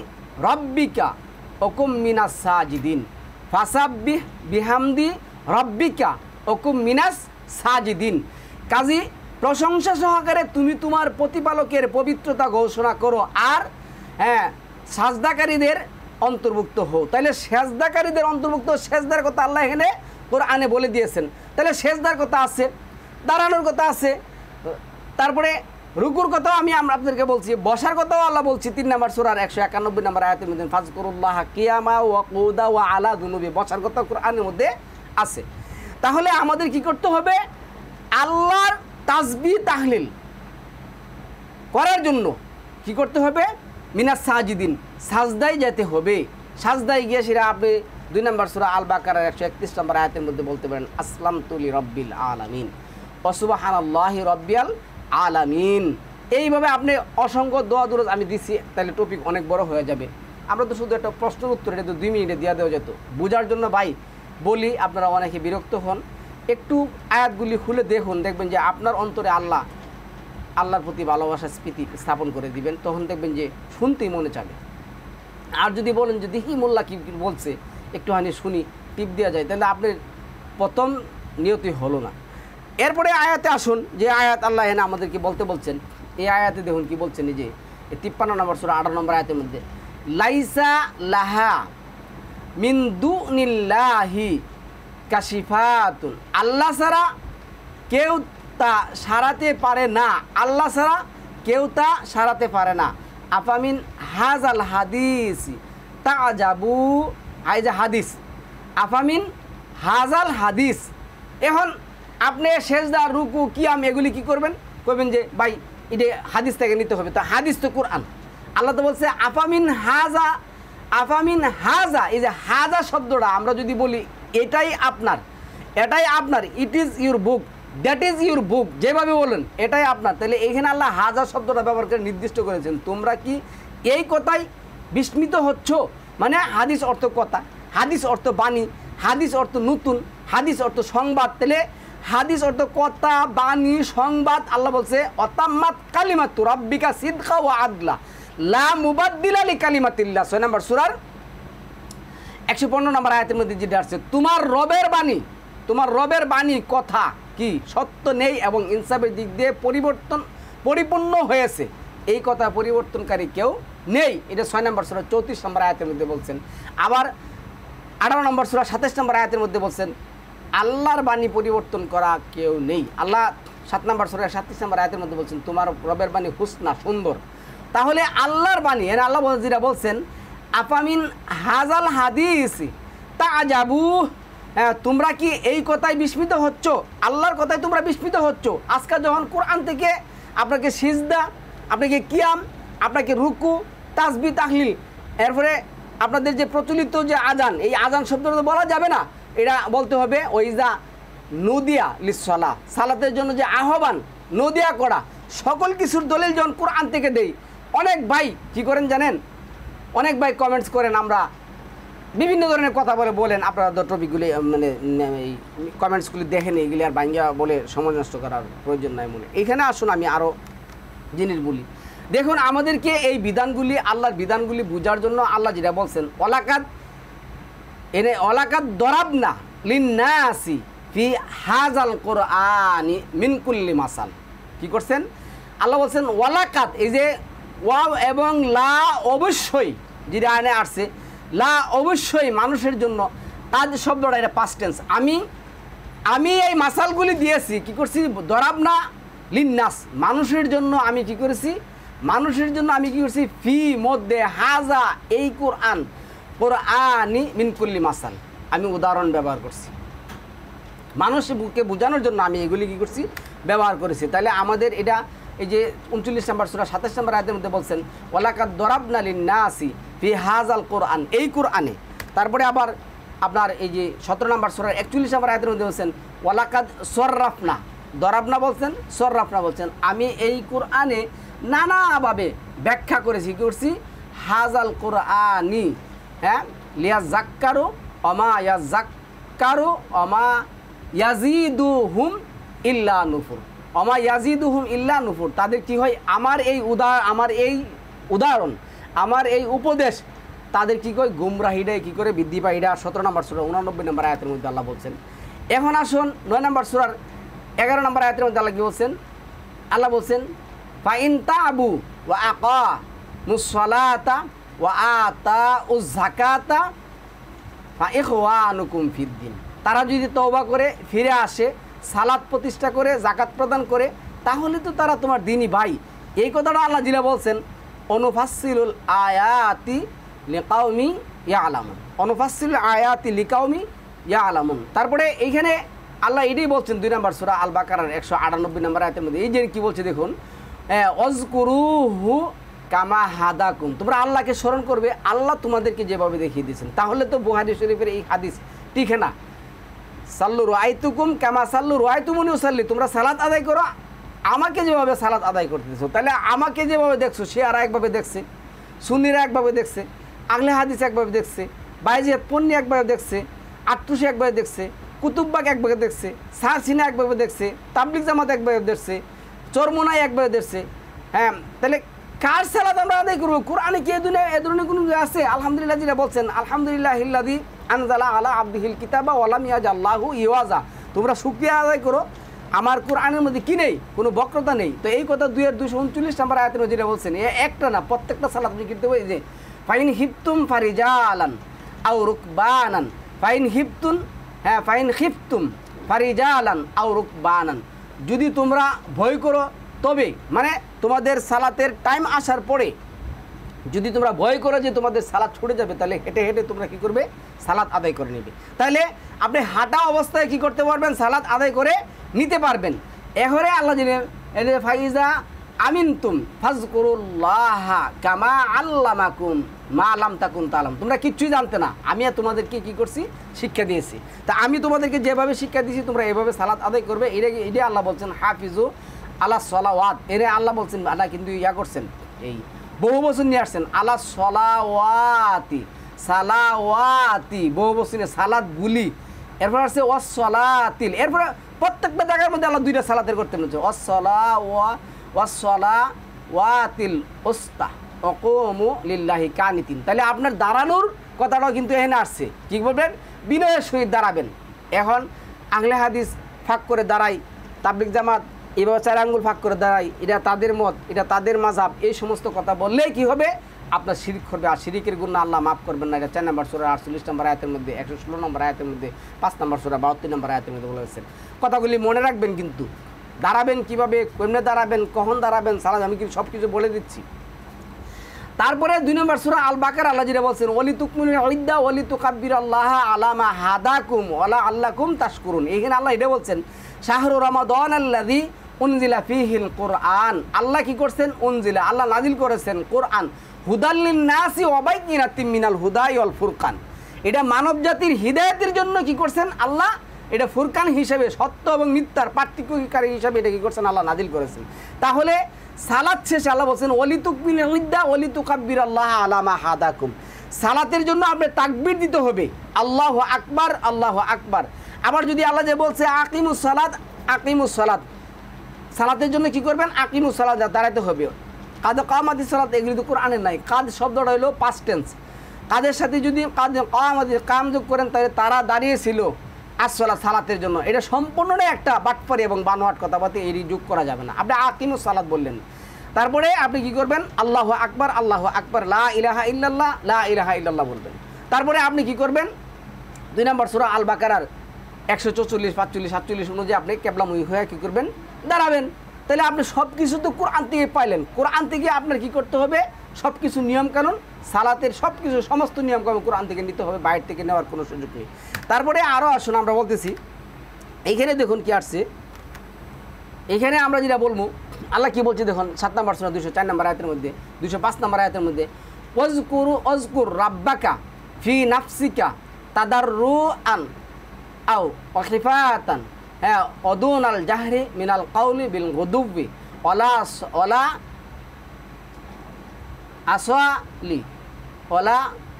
[SPEAKER 1] রব্বিকা ওকুম মিনাস সাজিদিন। ফাসাব্বিহ বিহামদি রব্বিকা ওকুম মিনাস সাজিদিন। কাজী প্রশংসা সহকারে তুমি তোমার প্রতিপালকের পবিত্রতা ঘোষণা করো, আর হ্যাঁ সাজদাকারীদের অন্তর্ভুক্ত হও। তাহলে সেজদাকারীদের অন্তর্ভুক্ত, সেজদার কথা আল্লাহ এখানে কোরআনে বলে দিয়েছেন। তাহলে সেজদার কথা আছে, দাঁড়ানোর কথা আছে, তারপরে রুকুর কথাও আমি আপনাদেরকে বলছি, বসার কথাও আল্লাহ বলছি। 3 নম্বর সূরার 191 নম্বর আয়াতের মধ্যে ফাজকুরুল্লাহ কিয়ামা ওয়া কুদা ওয়া আলা দুনুবি, বসার কথা কোরআনের মধ্যে আছে। তাহলে আমাদের কি করতে হবে, আল্লাহর তাসবিহ তাহলিল করার জন্য কি করতে হবে, মিনাস সাজিদিন, সাজদায় যেতে হবে। সাজদায় গিয়ে সেটা আপনি 2 নম্বর সূরা আল বাকারার 131 নম্বর আয়াতের মধ্যে বলতে পারেন, আসলামতু লিরাব্বিল আলামিন ওয়া সুবহানাল্লাহি রাব্বিল আলামিন। এইভাবে আপনি অসংখ্য দোয়া দুরুদ আমি দিছি, তাহলে টপিক অনেক বড় হয়ে যাবে। আমরা তো শুধু একটা প্রশ্নের উত্তর, এটা তো 2 মিনিটে দেওয়া যেত। বোঝার জন্য ভাই বলি, আপনারা অনেকে বিরক্ত হন, একটু আয়াতগুলি খুলে দেখুন, দেখবেন যে আপনার অন্তরে আল্লাহর প্রতি ভালোবাসার স্মৃতি স্থাপন করে দিবেন। তখন দেখবেন যে শুনতেই মনে চাবে। আর যদি বলেন যে দেখি মোল্লা কী বলছে, একটুখানি শুনি, টিপ দেওয়া যায়, তাহলে আপনার প্রথম নিয়তই হলো না। এরপরে আয়াতে আসুন, যে আয়াত আল্লাহ এখানে আমাদেরকে বলতে বলছেন। এই আয়াতে দেখুন কি বলছেন, এই যে 53 নম্বর সূরা 18 নম্বর আয়াতের মধ্যে, লাইসা লাহা মিন দুনিল্লাহি কাশিফাতুন, আল্লাহ ছাড়া কেউ তা সারাতে পারে না, আল্লাহ ছাড়া কেউ তা সারাতে পারে না। আফামিন হাজাল হাদিস তাজাবু, হাইজা হাদিস, আফামিন হাজাল হাদিস। এখন আপনি সেজদা, রুকু, কিয়াম এগুলি কি করবেন, করবেন যে ভাই এটা হাদিস থেকে নিতে হবে। তো হাদিস তো কোরআন। আল্লাহ তো বলছে আফামিন হাজা, আফামিন হাজা, এই যে হাজা শব্দটা আমরা যদি বলি এটাই আপনার, এটাই আপনার, it is your book, that is your book, যেভাবে বলেন এটাই আপনার। তাহলে এইখানে আল্লাহ হাজা শব্দটা ব্যবহার করে নির্দিষ্ট করেছেন। তোমরা কি এই কথাই বিস্মিত হচ্ছ? মানে হাদিস অর্থ কথা, হাদিস অর্থ বাণী, হাদিস অর্থ নতুন, হাদিস অর্থ সংবাদ। তাহলে হাদিস অর্থ কথা, বাণী, সংবাদ। আল্লাহ বলছে অতাম্মাত কালিমাতু রাব্বিকা সিদকা ওয়া আদলা লা মুবাদ্দিলা লিকালিমাতিল্লাহ। 6 নম্বর সূরার 115 নম্বর আয়াতের মধ্যে যেটা আসছে, তোমার রবের বাণী, তোমার রবের বাণী কথা কি সত্য নেই এবং ইনসাফের দিক দিয়ে পরিপূর্ণ হয়েছে, এই কথা পরিবর্তনকারী কেউ নেই। এটা 6 নম্বর সূরা 34 নম্বর আয়াতের মধ্যে বলছেন। আবার 18 নম্বর সূরা 27 নম্বর আয়াতের মধ্যে বলছেন আল্লাহর বাণী পরিবর্তন করা কেউ নেই। আল্লাহ 7 নম্বর সূরা 37 নম্বর আয়াতের মধ্যে বলছেন তোমার রবের বাণী হুসনা, সুন্দর। তাহলে আল্লাহর বাণী, এখানে আল্লাহ যেটা বলছেন আফামিন হাজাল হাদিস তাজাবু, তোমরা কি এই কথায় বিস্মিত হচ্ছ, আল্লাহর কথায় তোমরা বিস্মিত হচ্ছ। আজকে যখন কোরআন থেকে আপনাকে সিজদা, আপনাকে কিয়াম, আপনাকে রুকু, তাসবিহ, তাহলিল, এরপরে আপনাদের যে প্রচলিত যে আজান, এই আজান শব্দটা তো বলা যাবে না, এটা বলতে হবে ওইজা নদিয়া লিসসালাহ, সালাতের জন্য যে আহ্বান, নদিয়া করা, সকল কিছুর দলিল যখন কোরআন থেকে দেই। অনেক ভাই কি করেন জানেন, অনেক ভাই কমেন্টস করেন, আমরা বিভিন্ন ধরনের কথা বলেন, আপনারা টপিকগুলি মানে এই কমেন্টসগুলি দেখেন, এইগুলি আর ভাঙ্গা বলে সময় নষ্ট করার প্রয়োজন নাই মনে। এইখানে আসুন আমি আরও জিনিস বলি। দেখুন আমাদেরকে এই বিধানগুলি, আল্লাহর বিধানগুলি বোঝার জন্য আল্লাহ যেটা বলছেন অলাকাত দরাবনা লিন্নাসি ফি হাজাল কোরআনি মিন কুল্লি মাসাল। কি করছেন আল্লাহ বলছেন ওয়ালাকাত, এই যে ওয়াও এবং লা অবশ্যই যেটা আনে আসছে, লা অবশ্যই মানুষের জন্য, কাদ শব্দটা এটা পাস্ট টেন্স। আমি এই মাসালগুলি দিয়েছি, কি করছি, দরাবনা লিন্নাস, মানুষের জন্য আমি কি করেছি, মানুষের জন্য আমি কি করছি, ফি মধ্যে হাজা এই কোরআনি মিন কুল্লি মাসাল, আমি উদাহরণ ব্যবহার করছি, মানুষকে বোঝানোর জন্য আমি এগুলি কি করছি, ব্যবহার করেছি। তাহলে আমাদের এটা এই যে 39 নম্বর সূরা 27 নম্বর আয়াতের মধ্যে বলছেন ওয়ালাকাদ দরাবনা লিন্নাসি ফি হাজাল কোরআন, এই কোরআনে। তারপরে আবার আপনার এই যে 17 নম্বর সূরার 41 নম্বর আয়াতের মধ্যে বলছেন ওয়ালাকাদ সররাফনা, দরাবনা বলছেন, সররাফনা বলছেন, আমি এই কোরআনে নানাভাবে ব্যাখ্যা করেছি, কি করছি, হাজাল কোরআনি, হ্যাঁ, লিয়া জাক্কারু অমা ইয়া জাক্কারু অমা ইয়াজিদুহুম ইল্লা নুফুর, অমা ইয়াজিদুহুম ইল্লা নুফুর, তাদের কি হয়, আমার এই উদাহরণ, আমার এই উপদেশ তাদের কি করে গুমরাহিটাই কি করে বৃদ্ধি পায়। এটা 17 নম্বর সূরা 89 নম্বর আয়াতের মধ্যে আল্লাহ বলছেন। এখন আসুন 9 নম্বর সূরার 11 নম্বর আয়াতের মধ্যে আল্লাহ কি বলছেন, আল্লাহ বলছেন ফাইন তাবু ওয়া আকামুস সালাতা ওয়া আতাউজ যাকাতা ফা ইখওয়ানুকুম ফিদ্দিন, তারা যদি তওবা করে ফিরে আসে, সালাত প্রতিষ্ঠা করে, যাকাত প্রদান করে, তাহলে তো তারা তোমার দিনই ভাই। এই কথাটা আল্লাহ জিলা বলছেন অনুফাসসিলুল আয়াতি লিকাউমি ইয়ালামুন, অনুফাসসিলুল আয়াতি লিকাউমি ইয়ালামুন। তারপরে এইখানে আল্লাহ এটাই বলছেন 2 নম্বর সূরা আল বাকারার 198 নম্বর আয়াতের মধ্যে, এই যে কি বলছে দেখুন, অজকুরুহু কামা হাদাকুম, তোমরা আল্লাহকে স্মরণ করবে, আল্লাহ তোমাদেরকে যেভাবে দেখিয়ে দিয়েছেন। তাহলে তো বুখারী শরীফের এই হাদিস ঠিক না, সাল্লু রাআইতুকুম কামা সাল্লু রাআইতুমুনি উসাল্লি, তোমরা সালাত আদায় করো আমাকে যেভাবে সালাত আদায় করতেছো। তাহলে আমাকে যেভাবে দেখছো সে আর একভাবে দেখছে, সুন্নিরা একভাবে দেখছে, আহলে হাদিস একভাবে দেখছে, বাইজিয়াত পন্নী একভাবে দেখছে, আটটুসি একভাবে দেখছে, কুতুববাগ একভাবে দেখছে, সারসিনা একভাবে দেখছে, তাবলিগ জামাত একভাবে দেখছে, চরমোনাই একভাবে দেখছে। হ্যাঁ, তাহলে কার সালাত আমরা আদায় করবো? কোরআনে কি এ ধরনের কোনো আছে? আলহামদুলিল্লাহ যিনি বলছেন আলহামদুলিল্লাহিল্লাযী আনজালা আলা আবদিহিল কিতাবা ওয়া লাম ইয়াজআল্লাহু ইওয়াজা, তোমরা শুকরিয়া আদায় করো, আমার কোরআনের মধ্যে কি নেই, কোনো বক্রতা নেই। তো এই কথা 239 নম্বর আয়াতের মধ্যে বলছেন, একটা না, প্রত্যেকটা সালাত আপনি কিনতে হবে। যে ফাইন হিফতুম ফারিজালান আও রুকবানান, ফাইন হিফতুন, হ্যাঁ, ফাইন হিফতুম ফারিজালান আও রুকবানান, যদি তোমরা ভয় করো, তবে মানে তোমাদের সালাতের টাইম আসার পরে যদি তোমরা ভয় করো যে তোমাদের সালাত ছুটে যাবে, তাহলে হেঁটে হেঁটে তোমরা কি করবে, সালাত আদায় করে নেবে। তাহলে আপনি হাঁটা অবস্থায় কি করতে পারবেন, সালাত আদায় করে নিতে পারবেন। এহরে আল্লাহ জানেন ফাইজা আমিনতুম ফাজকুরুল্লাহ কামা আল্লামাকুম মা লাম তাকুন তালাম, তোমরা কিচ্ছুই জানতে না, আমি আর তোমাদেরকে কি করছি, শিক্ষা দিয়েছি। তা আমি তোমাদেরকে যেভাবে শিক্ষা দিয়েছি তোমরা এভাবে সালাত আদায় করবে। এটা আল্লাহ বলছেন হাফিজু আলা সলাওয়াত, এর আল্লাহ বলছেন, আল্লাহ কিন্তু ইয়া করছেন, এই বহু বছর নিয়ে আসছেন, আলা সলাওয়াতি, সালাওয়াতি বহু বছর, সালাত গুলি, এরপর আসছে ওয়াসলাতিল, এরপরে প্রত্যেকটা জায়গার মধ্যে আল্লাহ 2টা সালাতের করতে বলছে, ওয়াসলাওয়াতিল উস্তা ওয়াকুমু লিল্লাহি কানিতিন। তাহলে আপনার দাঁড়ানোর কথাটাও কিন্তু এখানে আসছে, কি বলবেন, বিনয়ের সহিত দাঁড়াবেন। এখন আহলে হাদিস ফাঁক করে দাঁড়াই, তাবলিগ জামাত এইভাবে 4 আঙ্গুল ফাঁক করে দাঁড়াই, এটা তাদের মত, এটা তাদের মাযহাব, এই সমস্ত কথা বললেই কি হবে, আপনার শিরিক করবে। আর শিরিকের গুনাহ আল্লাহ মাফ করবেন না। এটা 4 নম্বর সূরা 48 নম্বর আয়াতের মধ্যে, 116 নম্বর আয়াতের মধ্যে, 5 নম্বর সূরা 72 নম্বর আয়াতের মধ্যে বলেছেন। কথাগুলি মনে রাখবেন, কিন্তু দাঁড়াবেন কিভাবে, কেমনে দাঁড়াবেন, কখন দাঁড়াবেন, সালাত আমি কিন্তু সব কিছু বলে দিচ্ছি। তারপরে 2 নম্বর সূরা আল বাকারা আল্লাহ যেটা বলছেন ওয়ালি তুকমিনুল ইদ্দা ওয়ালি তুকাব্বিরাল্লাহ আলা মা হাদাকুম ওয়ালা আল্লাকুম তাশকুরুন, এখানে আল্লাহ এটা বলছেন শাহরু রমাদান আল্লাযী উনজিলা ফীহিল কুরআন, আল্লাহ কি করছেন, উনজিলা, আল্লাহ নাজিল করেছেন কোরআন, হুদাল্লিন নাসি ওয়া বাইয়িনাতিম মিনাল হুদাই ওয়াল ফুরকান, এটা মানব জাতির হিদায়াতের জন্য কি করছেন আল্লাহ, এটা ফুরকান হিসেবে, সত্য এবং মিথ্যার পার্থক্যকারী হিসেবে এটা কি করছেন আল্লাহ নাজিল করেছেন। তাহলে সালাত শেষে আল্লাহ বলছেন ওয়ালি তুকমিনুল ইদ্দা ওয়ালি তুকাব্বিরাল্লাহ আলা মা হাদাকুম, সালাতের জন্য আপনি তাকবীর দিতে হবে, আল্লাহু আকবার, আল্লাহু আকবার। আবার যদি আল্লাহ যে বলছে আকিমুস সালাত, আকিমুস সালাত, সালাতের জন্য কি করবেন, আকিমুস সালাত, দাঁড়াতে হবে। কাদ কামাতিস সালাত, এগুলি তো কোরআনে নাই। কাদ শব্দটা হলো পাস্ট টেন্স, কাদের সাথে যদি কাদ কামাতি কাম যোগ করেন তাহলে তারা দাঁড়িয়েছিল, আসসালা সালাতের জন্য, এটা সম্পূর্ণটাই একটা বাটপারি এবং বানোয়াট কথাবার্তা, এরই যোগ করা যাবে না। আপনি আকিমুস সালাত বললেন, তারপরে আপনি কি করবেন? আল্লাহু আকবার, আল্লাহু আকবার, লা ইলাহা ইল্লাল্লাহ, লা ইলাহা ইল্লাল্লাহ বলবেন। তারপরে আপনি কি করবেন? 2 নম্বর সূরা আল বাকারার 144, 45, 47 অনুযায়ী আপনি কেবলামুখী হয়ে কী করবেন? দাঁড়াবেন। তাহলে আপনি সব কিছু তো কোরআন থেকে পাইলেন। কোরআন থেকে আপনার কি করতে হবে? সব কিছু নিয়মকানুন, সালাতের সব কিছু সমস্ত নিয়মকানুন কোরআন থেকে নিতে হবে, বাইরে থেকে নেওয়ার কোনো সুযোগ নেই। তারপরে আরও আসুন, আমরা বলতেছি এইখানে দেখুন কি আসছে। এখানে আমরা যেটা বলবো, আল্লাহ কি বলছে দেখুন, 7 নম্বর সূরা 204 নম্বর আয়াতের মধ্যে, 205 নম্বর আয়াতের মধ্যে, ওয়াজকুর রাব্বাকা ফি নাফসিকা তাদাররুআন আও ওয়াখিফাতান, হ্যাঁ, অদুন আল জাহরি মিনাল কাউলি বিল গুদুবি ওয়ালা আসওয়ালি ওয়ালা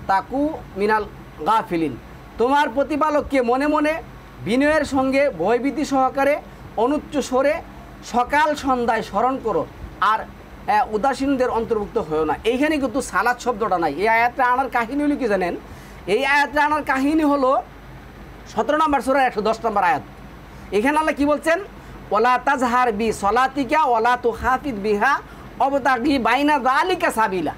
[SPEAKER 1] তাকু মিনাল গাফিলিন। তোমার প্রতিপালককে মনে মনে বিনয়ের সঙ্গে ভয়ভীতি সহকারে অনুচ্চ স্বরে সকাল সন্ধ্যায় স্মরণ করো, আর উদাসীনদের অন্তর্ভুক্ত হয়েও না। এইখানে কিন্তু সালাত শব্দটা নাই। এই আয়াতটা আনার কাহিনী হলো কি জানেন? এই আয়াতটা আনার কাহিনী হলো 17 নম্বর সূরার 110 নম্বর আয়াত। এখানে আল্লাহ কি বলছেন? ওয়ালা তাজহার বি সলাতিকা ওয়ালা তুহাফিদ বিহা অবতাগি বাইনা যালিকা সাবিলা।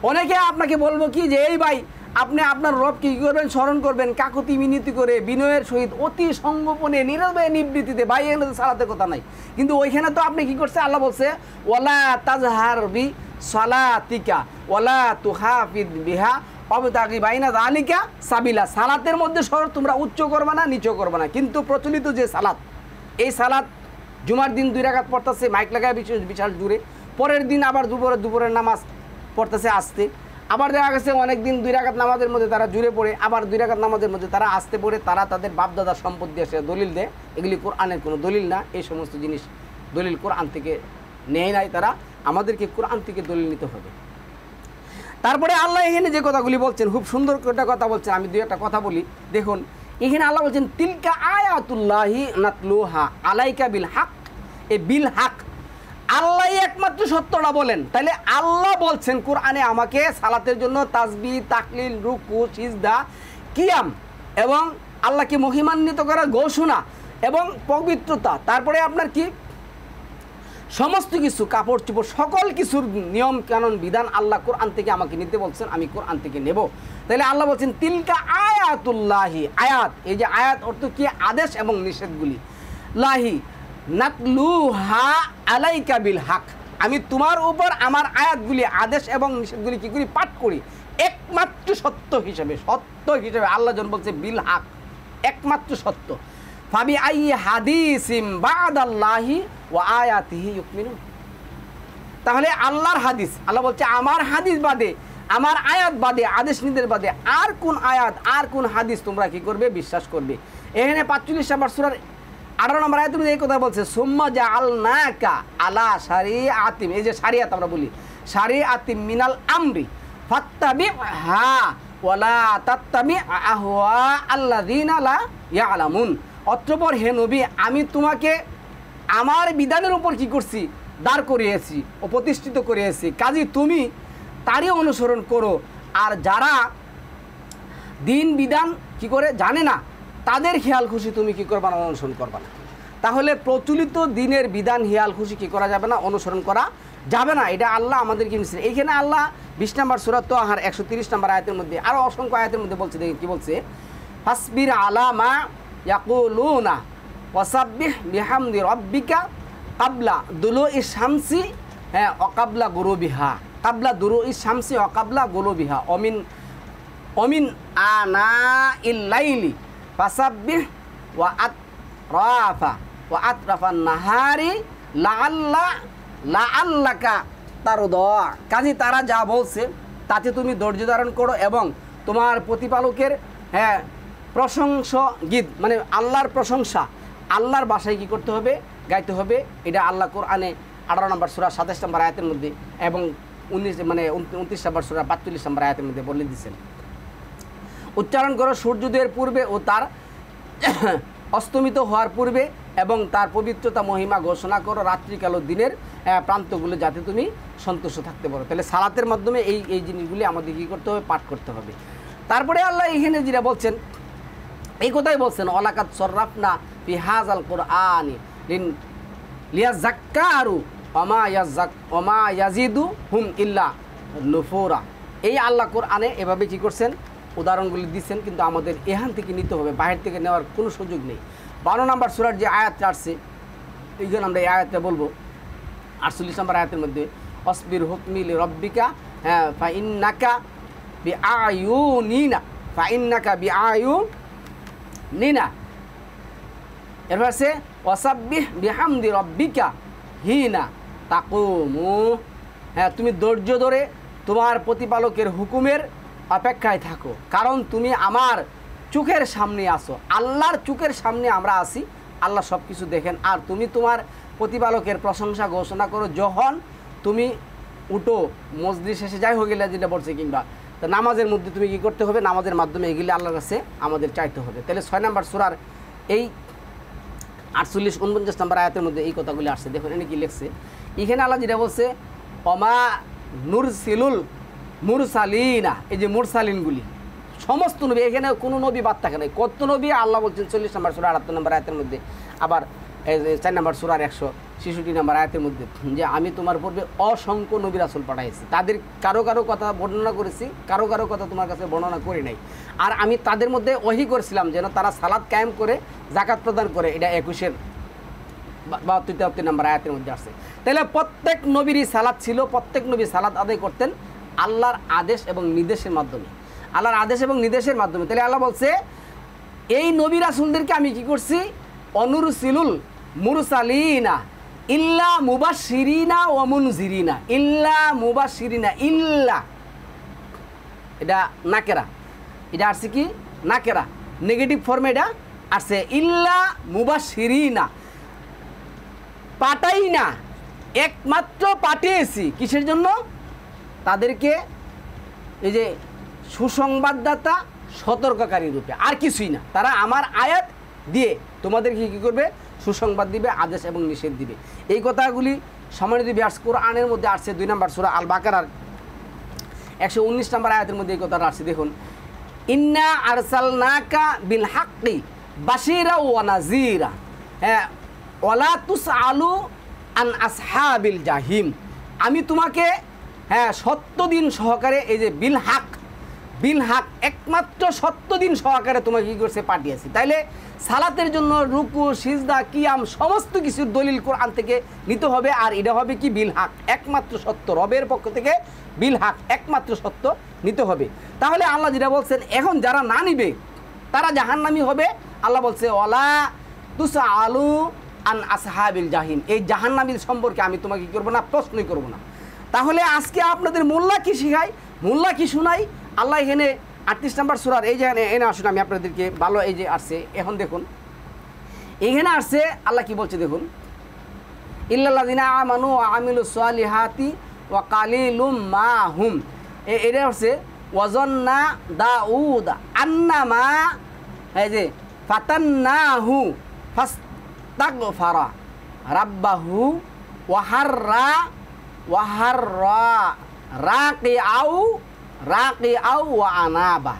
[SPEAKER 1] অনেকে আপনাকে বলবো কি যে এই ভাই, আপনি আপনার রবকে কী করবেন? স্মরণ করবেন কাকুতি মিনতি করে, বিনয়ের সহিত, অতি সংগোপনে, নীরবে নিবৃত্তিতে। ভাই এখানে তো সালাতের কথা নাই, কিন্তু ওইখানে তো আপনি কি করছে? আল্লাহ বলছে ওয়ালা তাজহার বি সলাতিকা ওয়ালা তুহাফিদ বিহা অবতাগি বাইনা যালিকা সাবিলা। সালাতের মধ্যে স্বর তোমরা উচ্চ করবে না, নিচু করবে না। কিন্তু প্রচলিত যে সালাত, এই সালাত জুমার দিন 2 রাকাত পড়তেছে মাইক লাগায় বিশাল জুড়ে, পরের দিন আবার দুপুরের নামাজ পড়তেছে আসতে, আবার দেখা গেছে অনেক দিন 2 রাকাত নামাজের মধ্যে তারা জুড়ে পড়ে, আবার 2 রাকাত নামাজের মধ্যে তারা আসতে পড়ে, তারা তাদের বাপদাদার সম্পদ দিয়ে সে দলিল দেয়। এগুলি কোরআনের কোনো দলিল না। এই সমস্ত জিনিস দলিল কোরআন থেকে নেয় নাই তারা, আমাদেরকে কোরআন থেকে দলিল নিতে হবে। তারপরে আল্লাহ এখানে যে কথাগুলি বলছেন, খুব সুন্দর একটা কথা বলছেন। আমি 2 একটা কথা বলি, দেখুন এখানে আল্লাহ বলছেন তিলকা আয়াতুল্লাহি নাতলুহা আলাইকা বিল হক। এ বিল হক আল্লাহ একমাত্র সত্যটা বলেন। তাহলে আল্লাহ বলছেন কোরআনে আমাকে সালাতের জন্য তাসবিহ, তাকলিল, রুকু, সিজদা, কিয়াম এবং আল্লাহকে মহিমান্বিত করার ঘোষণা এবং পবিত্রতা, তারপরে আপনার কি সমস্ত কিছু, কাপড় চোপড়, সকল কিছুর নিয়ম কানুন বিধান আল্লাহ কোরআন থেকে আমাকে নিতে বলছেন, আমি কোরআন থেকে নেব। তাহলে আল্লাহ বলছেন তিলকা আয়াতুল্লাহি। আয়াত, এই যে আয়াত অর্থ কি? আদেশ এবং নিষেধগুলি। লাহি নাতলুহা আলাইকা বিল হক, আমি তোমার উপর আমার আয়াতগুলি, আদেশ এবং নিষেধগুলি কি করি? পাঠ করি একমাত্র সত্য হিসেবে। সত্য হিসেবে আল্লাহ যখন বলছে বিল হক, একমাত্র সত্য। ফাবি আই হাদিসিম বাদাল্লাহি ওয়া আয়াতিহি ইউমিনুন। তাহলে আল্লাহর হাদিস, আল্লাহ বলছে আমার হাদিস বাদে, আমার আয়াত বাদে, আদেশ নির্দেশ বাদে আর কোন আয়াত, আর কোন হাদিস তোমরা কি করবে? বিশ্বাস করবে। এখানে 45 নম্বর সূরার 18 নম্বর আয়াতে এই কথা বলছে, সুম্মা জাআলনাকা আলা শারিআতিম। এই যে শারিয়াত আমরা বলি, শারিআতিম মিনাল আমরি ফাত্তাবিহা ওয়ালা তাত্তাবি আহওয়া আল্লাযিনা লা ইয়ালামুন। অতঃপর হে নবী, আমি তোমাকে আমার বিধানের উপর কি করছি? দাঁড় করিয়েছি ও প্রতিষ্ঠিত করিয়েছি, কাজী তুমি তারই অনুসরণ করো। আর যারা দিন বিধান কি করে জানে না, তাদের খেয়াল খুশি তুমি কি করবা না? অনুসরণ করবা না। তাহলে প্রচলিত দিনের বিধান হিয়াল খুশি কি করা যাবে না? অনুসরণ করা যাবে না। এটা আল্লাহ আমাদেরকে নিচ্ছে। এইখানে আল্লাহ 20 নম্বর সূরা তাহার 130 নম্বর আয়াতের মধ্যে আরও অসংখ্য আয়াতের মধ্যে বলছে, দেখি কি বলছে, ফাসবির আলা মা ইয়াকুলুনা ওয়াসাব্বিহ বিহামদি রাব্বিকা কাবলা দুলুই শামসি, হ্যাঁ, অকাবলা গুরুবিহা, কাবলা দুলুই শামসি অকাবলা গুরুবিহা, অমিন আনা ইল্লাইলি ফাসাব্বিহ ওয়া আতরাফান নাহারি লাআল্লাকা তারদা। কাজী তারা যা বলছে তাতে তুমি ধৈর্য ধারণ করো এবং তোমার প্রতিপালকের, হ্যাঁ, প্রশংসা গীত, মানে আল্লাহর প্রশংসা, আল্লাহর ভাষায় কী করতে হবে? গাইতে হবে। এটা আল্লাহ কোরআনে 18 নম্বর সূরা 27 নম্বর আয়াতের মধ্যে এবং 29 নম্বর সূরা 45 নম্বর আয়াতের মধ্যে বলে দিচ্ছেন। উচ্চারণ করো সূর্যোদয়ের পূর্বে ও তার অস্তমিত হওয়ার পূর্বে এবং তার পবিত্রতা মহিমা ঘোষণা করো রাত্রিকাল ও দিনের প্রান্তগুলো, যাতে তুমি সন্তুষ্ট থাকতে পারো। তাহলে সালাতের মাধ্যমে এই জিনিসগুলি আমাদের কী করতে হবে? পাঠ করতে হবে। তারপরে আল্লাহ এখানে যেটা বলছেন এই কথাই বলছেন ওয়ালাকাদ সররাফনা ফি হাযাল কুরআনি লিয়াযাক্কারু ওমা ইয়াজিদুহুম ইল্লা নুফুরা। এই আল্লাহ কোরআনে এভাবে কি করছেন উদাহরণগুলি দিচ্ছেন, কিন্তু আমাদের এখান থেকে নিতে হবে, বাইরে থেকে নেওয়ার কোনো সুযোগ নেই। 12 নম্বর সূরার যে আয়াতটা আসছে এইখানে আমরা এই আয়াতটা বলবো 48 নম্বর আয়াতের মধ্যে অসবির হুকমি লিরাব্বিকা ফাইন্নাকা বিআয়ুনিনা। এরপর আছে ওয়াসাব্বিহ বিহামদি রাব্বিকা হিনা তাকুমু। তুমি ধৈর্য ধরে তোমার প্রতিপালকের হুকুমের অপেক্ষায় থাকো, কারণ তুমি আমার চোখের সামনে আসো। আল্লাহর চোখের সামনে আমরা আসি, আল্লাহ সব কিছু দেখেন। আর তুমি তোমার প্রতিপালকের প্রশংসা ঘোষণা করো যখন তুমি উঠো, মসজিদ শেষে যাই হয়ে গেলে যেটা বলছে, কিংবা তো নামাজের মধ্যে তুমি কী করতে হবে, নামাজের মাধ্যমে এগুলি আল্লাহর কাছে আমাদের চাইতে হবে। তাহলে 6 নম্বর সূরার এই 48-49 নম্বর আয়াতের মধ্যে এই কথাগুলি আসছে। দেখুন এখানে কি লিখছে, এখানে আল্লাহ যেটা বলছে ওমা নুরসিলুল মুরসালিনা, এই যে মুরসালিনগুলি সমস্ত নবী, এখানে কোনো নবী বাদ থাকে নাই। কত নবী আল্লাহ বলছেন 40 নম্বর সূরা 78 নম্বর আয়াতের মধ্যে, আবার 4 নম্বর সূরার 166 নম্বর আয়াতের মধ্যে যে আমি তোমার পূর্বে অসংখ্য নবী রাসূল পাঠাইছি, তাদের কারো কারো কথা বর্ণনা করেছি, কারো কারো কথা তোমার কাছে বর্ণনা করি নাই। আর আমি তাদের মধ্যে ওহী করেছিলাম যেন তারা সালাত কায়েম করে জাকাত প্রদান করে। এটা 72-73 নম্বর আয়াতের মধ্যে আসছে। তাহলে প্রত্যেক নবীরই সালাত ছিল, প্রত্যেক নবী সালাত আদায় করতেন আল্লাহর আদেশ এবং নির্দেশের মাধ্যমে, আল্লাহর আদেশ এবং নির্দেশের মাধ্যমে। তাহলে আল্লাহ বলছে এই নবী রাসূলদেরকে আমি কি করছি, অনুরসিলুল মুরসালিনা ইল্লা মুবাশশিরিনা ওয়া মুনজিরিনা। ইল্লা মুবাশশিরিনা, ইল্লা এটা নাকেরা, এটা আসছে কি নাকেরা, নেগেটিভ ফর্মে এটা আসছে। ইল্লা মুবাশশিরিনা, পাঠাই না, একমাত্র পাঠিয়েছি কিসের জন্য, তাদেরকে এই যে সুসংবাদদাতা সতর্ককারী রূপে, আর কিছুই না। তারা আমার আয়াত দিয়ে তোমাদেরকে কী করবে, সুসংবাদ দিবে, আদেশ এবং নিষেধ দিবে। এই কথাগুলি সম্মানিত বিয়ার্স কোরআনের মধ্যে আসছে 2 নম্বর সূরা আল বাকারার 119 নম্বর আয়াতের মধ্যে এই কথাটা আসছে। দেখুন ইন্না আরসালনাকা বিল হাক্কি বাশীরা ওয়া নাযীরা ওয়ালা তুসআলু আন আসহাবিল জাহিম। আমি তোমাকে সত্য দিন সহকারে, এই যে বিল হাক, একমাত্র সত্য দিন সহকারে তোমাকে কী করছে, পাঠিয়েছি। তাইলে সালাতের জন্য রুকু সিজদা কিয়াম সমস্ত কিছুর দলিল কোরআন থেকে নিতে হবে। আর এটা হবে কি বিল হাক, একমাত্র সত্য, রবের পক্ষ থেকে বিল হাক, একমাত্র সত্য নিতে হবে। তাহলে আল্লাহ যেটা বলছেন এখন যারা না নিবে তারা জাহান্নামী হবে। আল্লাহ বলছে ওয়ালা তুসআলু আন আসহাবিল জাহিম, এই জাহান্নামীর সম্পর্কে আমি তোমাকে কী করবো না, প্রশ্নই করবো না। তাহলে আজকে আপনাদের মোল্লা কি শিখাই, মোল্লা কি শোনাই, আল্লাহ এখানে 38 নম্বর সূরার এই যে এনে আসুন আমি আপনাদেরকে ভালো, এই যে আসছে এখন দেখুন এখানে আসছে আল্লাহ কি বলছে দেখুন, ইল্লাল্লাযিনা আমানু ওয়া আমিলুস সালিহাতি ওয়া কালিলুম মা হুম। এটা হচ্ছে ওয়াজান্না দাউদ আন্নামা, এই যে ফাতান্নাহু ফাস্তাগফারা রাব্বাহু ওয়াহাররা রাকিআউ ওয়া আনাবা।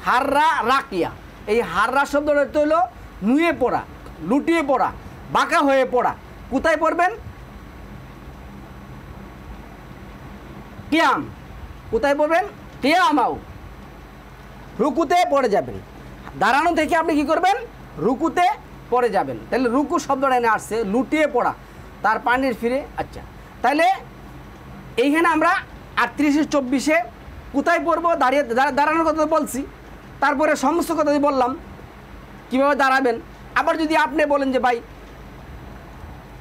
[SPEAKER 1] হাররা রাকিয়া, এই হাররা শব্দটা হলো নুয়ে পড়া, লুটিয়ে পড়া, বাঁকা হয়ে পড়া। কোথায় পড়বেন, কিয়াম, কোথায় পড়বেন, কিয়ামাও, রুকুতে পড়ে যাবেন। দাঁড়ানো থেকে আপনি কি করবেন, রুকুতে পড়ে যাবেন। তাহলে রুকু শব্দটা এনে আসছে লুটিয়ে পড়া, তার পানির ফিরে। আচ্ছা, তাহলে এইখানে আমরা 38-24 কোথায় পড়বো, দাঁড়ানোর কথা বলছি, তারপরে সমস্ত কথা বললাম কীভাবে দাঁড়াবেন। আবার যদি আপনি বলেন যে ভাই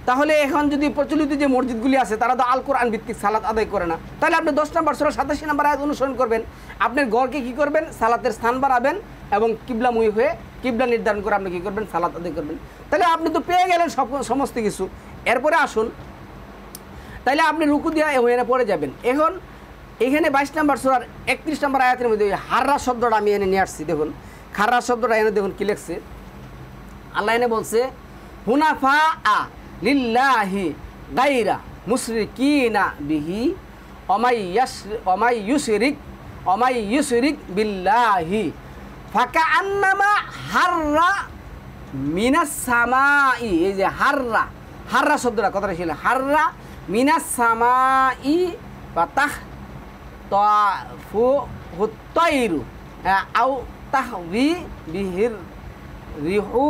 [SPEAKER 1] তাহলে এখন যদি প্রচলিত যে মসজিদগুলি আছে তারা তো আল কোরআন ভিত্তিক সালাত আদায় করে না, তাহলে আপনি 10 নম্বর সূরা 87 নম্বর আয়াত অনুসরণ করবেন। আপনার ঘরকে কী করবেন, সালাতের স্থান বাড়াবেন এবং কিবলামুখী হয়ে কিবলা নির্ধারণ করে আপনি কী করবেন, সালাত আদায় করবেন। তাহলে আপনি তো পেয়ে গেলেন সমস্ত কিছু। এরপরে আসুন, তাইলে আপনি রুকু দিয়ে ওখানে পড়ে যাবেন। এখন এখানে 22 নম্বর সূরার 31 নম্বর আয়াতের মধ্যে হাররা শব্দটা আমি এনে নিয়ে আসছি। দেখুন হাররা শব্দটা এনে দেখুন কী লিখছে, আল্লাহ এনে বলছে হুনাফা আ লিল্লাহি গায়রা মুশরিকিনা বিহি ওমাই ইউশরিক বিল্লাহি ফাকা আন্নামা হাররা মিনাস সামাই, এই যে হাররা, হাররা শব্দটা কথাটা ছিল হাররা মিনাস সামাই বা তাহ তাফু হুত্তাইরু আও তাহবি বিহির রিহু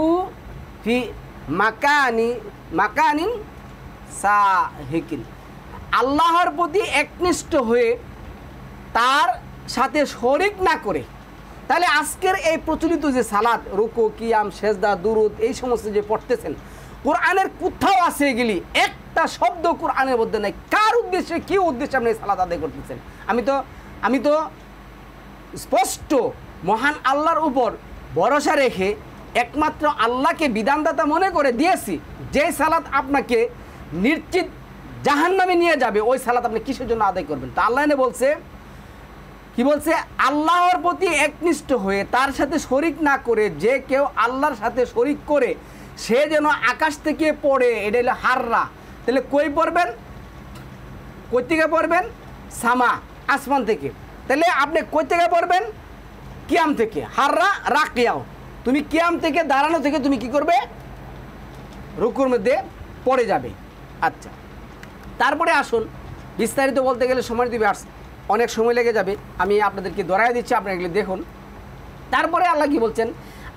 [SPEAKER 1] ফি মাকানিন সাহিকিন। আল্লাহর প্রতি একনিষ্ঠ হয়ে তার সাথে শরিক না করে, তাহলে আজকের এই প্রচলিত যে সালাত, রুকু, কিয়াম, সেজদা, দুরুদ এই সমস্ত যে পড়তেছেন, কোরআনের কোথাও আছে এগুলি? একটা শব্দ কোরআনের মধ্যে নেই। কার উদ্দেশ্যে, কি উদ্দেশ্যে আপনি সালাত আদায় করতেছেন? আমি তো স্পষ্ট মহান আল্লাহর উপর ভরসা রেখে একমাত্র আল্লাহকে বিধানদাতা মনে করে দিয়েছি। যে সালাত আপনাকে নিশ্চিত জাহান্নামে নিয়ে যাবে, ওই সালাত আপনি কিসের জন্য আদায় করবেন? তা আল্লাহ বলছে, কি বলছে? আল্লাহর প্রতি একনিষ্ঠ হয়ে তার সাথে শরিক না করে, যে কেউ আল্লাহর সাথে শরিক করে সে যেন আকাশ থেকে পড়ে, এটা হলো হাররা। তাহলে কই পড়বেন? কই থেকে পড়বেন? সামা, আসমান থেকে। তাহলে আপনি কই থেকে পড়বেন? কিয়াম থেকে। হাররা রাকিয়াও, তুমি কিয়াম থেকে, দাঁড়ানো থেকে তুমি কি করবে? রুকুর মধ্যে পড়ে যাবে। আচ্ছা, তারপরে আসুন, বিস্তারিত বলতে গেলে সময় দিবে, অনেক সময় লেগে যাবে। আমি আপনাদেরকে দরাই দিচ্ছি, আপনারা এগুলো দেখুন। তারপরে আল্লাহ কি বলছেন?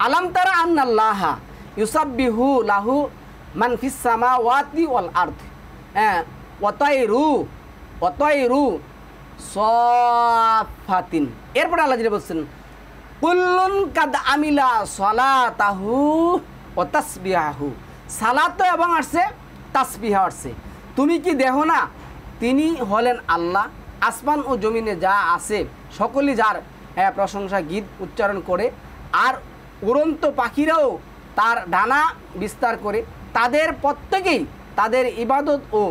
[SPEAKER 1] আলাম তারা আন্নাল্লাহা ইউসাব্বিহু লাহু মান ফিস সামাওয়াতি ওয়াল আরদ, হ্যাঁ, ওয়াতাইরু সাফাতিন। এরপরে আল্লাহ যেটা বলছেন, কুল্লুন কাদ আমিলা সালাতাহু ওয়া তাসবিহাহু, সালাত এবং আসছে, তাসবিহা আসছে। তুমি কি দেখো না তিনি হলেন আল্লাহ, আসমান ও জমিনে যা আছে সকলেই যার প্রশংসা গীত উচ্চারণ করে, আর উড়ন্ত পাখিরাও তার ডানা বিস্তার করে। তাদের প্রত্যেকেই তাদের ইবাদত ও